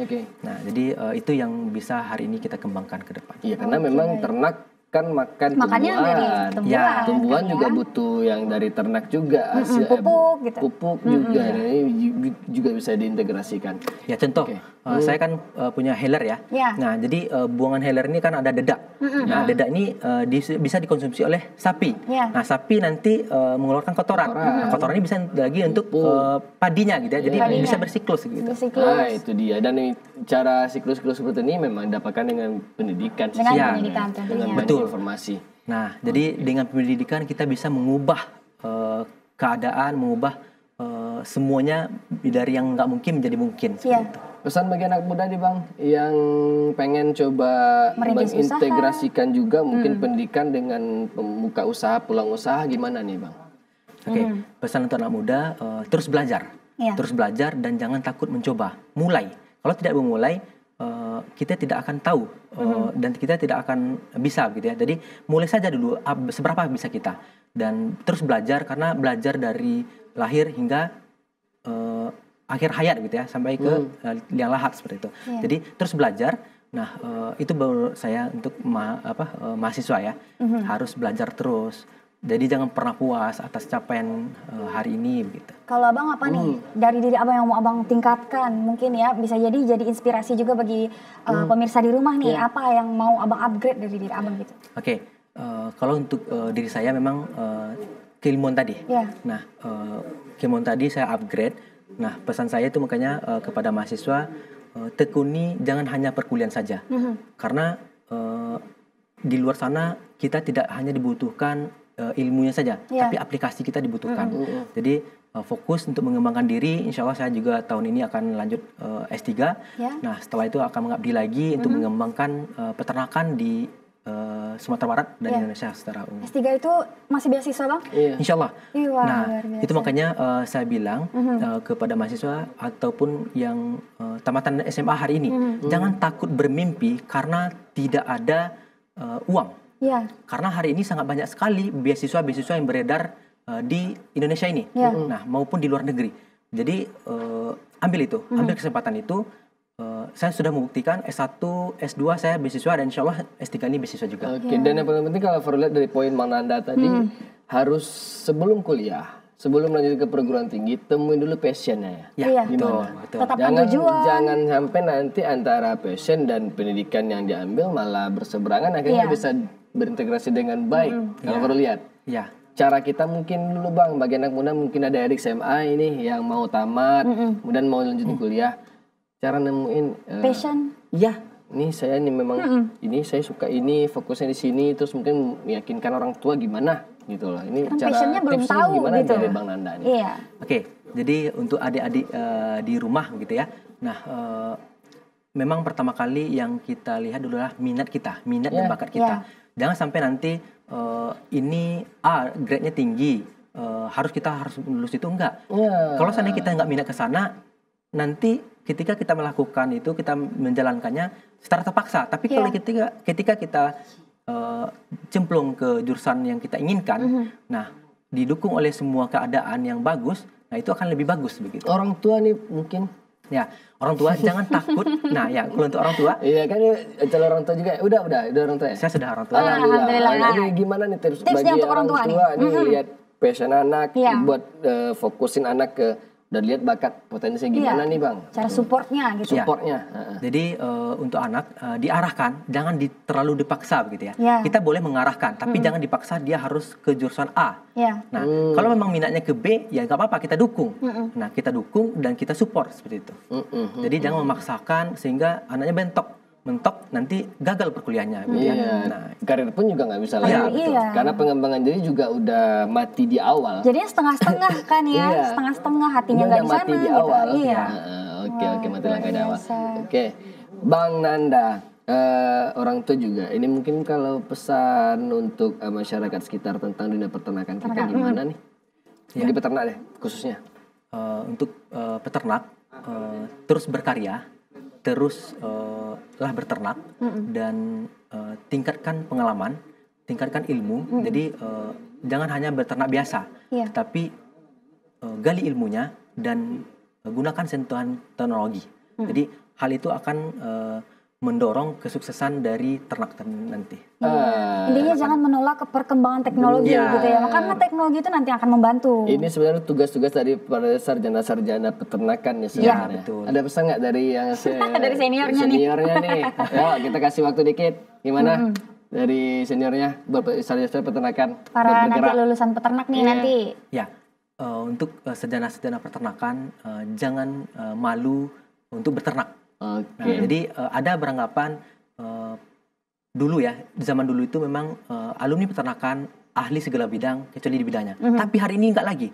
Nah jadi itu yang bisa hari ini kita kembangkan ke depan. Iya karena memang ternak kan makan tumbuhan juga butuh yang dari ternak juga, hasil pupuk juga, ini juga bisa diintegrasikan. Ya contoh, saya kan punya healer ya. Nah jadi buangan healer ini kan ada dedak. Nah dedak ini bisa dikonsumsi oleh sapi. Nah sapi nanti mengeluarkan kotoran. Nah kotoran ini bisa lagi untuk padinya gitu ya. Jadi bisa bersiklus gitu. Nah itu dia. Dan cara siklus seperti ini memang dapatkan dengan pendidikan. Dengan pendidikan tentunya. Betul. Informasi. Nah, jadi dengan pendidikan kita bisa mengubah keadaan, mengubah semuanya dari yang nggak mungkin menjadi mungkin. Pesan bagi anak muda nih Bang, yang pengen coba mengintegrasikan juga mungkin pendidikan dengan pembuka usaha, peluang usaha gimana nih Bang? Pesan untuk anak muda terus belajar. terus belajar dan jangan takut mencoba. Mulai. Kalau tidak memulai, kita tidak akan tahu dan kita tidak akan bisa gitu ya. Jadi mulai saja dulu seberapa bisa kita dan terus belajar, karena belajar dari lahir hingga akhir hayat gitu ya, sampai ke liang lahat seperti itu. Jadi terus belajar. Nah, itu baru saya untuk mahasiswa ya, harus belajar terus. Jadi jangan pernah puas atas capaian hari ini begitu. Kalau abang apa nih dari diri abang yang mau abang tingkatkan, mungkin ya bisa jadi inspirasi juga bagi pemirsa di rumah nih, apa yang mau abang upgrade dari diri abang gitu? Oke, kalau untuk diri saya memang keilmuan tadi. Nah, keilmuan tadi saya upgrade. Nah, pesan saya itu makanya kepada mahasiswa, tekuni jangan hanya perkuliahan saja, karena di luar sana kita tidak hanya dibutuhkan ilmunya saja, tapi aplikasi kita dibutuhkan. Jadi fokus untuk mengembangkan diri. Insya Allah saya juga tahun ini akan lanjut S3. Nah, setelah itu akan mengabdi lagi untuk mengembangkan peternakan di Sumatera Barat dan Indonesia secara umum. S3 itu masih beasiswa bang? Insya Allah. Nah, itu makanya saya bilang kepada mahasiswa ataupun yang tamatan SMA hari ini, jangan takut bermimpi karena tidak ada uang. Karena hari ini sangat banyak sekali beasiswa-beasiswa yang beredar di Indonesia ini, nah maupun di luar negeri. Jadi ambil itu, ambil kesempatan itu. Saya sudah membuktikan S1, S2 saya beasiswa dan insya Allah S3 ini beasiswa juga. Oke, dan yang paling penting kalau lihat dari poin Bang Nanda tadi, harus sebelum kuliah, sebelum lanjut ke perguruan tinggi, temuin dulu passionnya ya. Betul. Jangan sampai nanti antara passion dan pendidikan yang diambil malah berseberangan, akhirnya bisa berintegrasi dengan baik. Kalau perlu lihat. Cara kita mungkin dulu bang, bagi anak muda mungkin ada adik SMA ini yang mau tamat, kemudian mau lanjut kuliah. Cara nemuin passion. Ini saya nih memang ini saya suka ini, fokusnya di sini, terus mungkin meyakinkan orang tua gimana gitu loh. Ini kan cara belum tahu gimana gitu dari Bang Nanda nih. Oke, jadi untuk adik-adik di rumah gitu ya. Nah, memang pertama kali yang kita lihat dulu adalah minat kita, minat dan bakat kita. Jangan sampai nanti ini grade-nya tinggi, kita harus lulus itu enggak. Kalau seandainya kita enggak minat ke sana, nanti ketika kita melakukan itu, kita menjalankannya secara terpaksa. Tapi kalau ketika kita cemplung ke jurusan yang kita inginkan, nah didukung oleh semua keadaan yang bagus, nah itu akan lebih bagus begitu. Orang tua nih mungkin. Ya, orang tua jangan takut. Nah ya, kalau untuk orang tua. Iya kan, calon orang tua juga. Udah orang tua ya? Saya sudah orang tua. Alhamdulillah. Ini gimana nih tips bagi untuk orang tua nih? Lihat passion anak, buat fokusin anak ke, dan lihat bakat potensi gimana nih bang? Cara supportnya gitu. Jadi untuk anak diarahkan, jangan terlalu dipaksa begitu ya. Kita boleh mengarahkan, tapi jangan dipaksa dia harus ke jurusan A. Nah, kalau memang minatnya ke B, ya nggak apa-apa, kita dukung. Nah, kita dukung dan kita support seperti itu. Jadi jangan memaksakan sehingga anaknya mentok nanti gagal perkuliahannya gitu ya. Nah, karir pun juga nggak bisa lanjut. Karena pengembangan diri juga udah mati di awal. Jadinya setengah-setengah kan ya, setengah-setengah hatinya nggak di sana mati di gitu. awal. Oke, mati langkah di awal. Oke, Bang Nanda, orang tua juga. Ini mungkin kalau pesan untuk masyarakat sekitar tentang dunia peternakan kita gimana nih? Jadi peternak deh khususnya. Untuk peternak terus berkarya, terus berternak dan tingkatkan pengalaman, tingkatkan ilmu. Jadi jangan hanya beternak biasa, tapi gali ilmunya dan gunakan sentuhan teknologi. Jadi hal itu akan mendorong kesuksesan dari ternak nanti. Intinya jangan menolak ke perkembangan teknologi gitu ya. Karena teknologi itu nanti akan membantu. Ini sebenarnya tugas-tugas dari para sarjana-sarjana peternakan ya sebenarnya. Ada pesan nggak dari yang dari seniornya nih? Yuk kita kasih waktu dikit. Gimana? Dari seniornya sarjana peternakan. Para nanti lulusan peternak nih nanti. Ya, untuk sarjana-sarjana peternakan jangan malu untuk beternak. Nah, jadi ada beranggapan dulu ya, zaman dulu itu memang alumni peternakan ahli segala bidang kecuali di bidangnya. Tapi hari ini enggak lagi.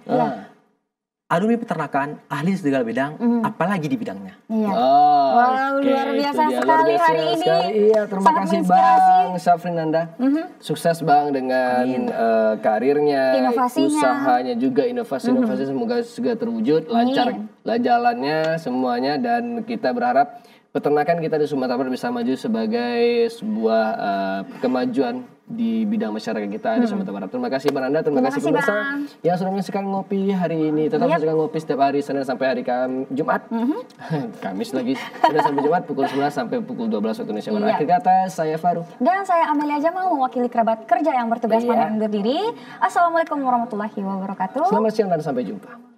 Adumi peternakan, ahli di segala bidang, apalagi di bidangnya. Iya. Wow, luar biasa sekali hari ini. Iya, terima kasih Bang Syafrin Nanda. Sukses Bang dengan karirnya, usahanya juga, inovasi-inovasi semoga segera terwujud, lancar jalannya semuanya, dan kita berharap peternakan kita di Sumatera Barat bisa maju sebagai sebuah kemajuan di bidang masyarakat kita di Sumatera Barat. Terima kasih Bang Nanda, terima kasih pemirsa yang sudah menyaksikan Ngopi hari ini. Tetap menyaksikan Ngopi setiap hari Senin sampai hari Jumat. Kamis lagi. Senin sampai Jumat pukul 11 sampai pukul 12 waktu Indonesia Barat. Akhir kata saya Faru. Dan saya Amelia Jamal mewakili kerabat kerja yang bertugas pamit undur diri. Assalamualaikum warahmatullahi wabarakatuh. Selamat siang dan sampai jumpa.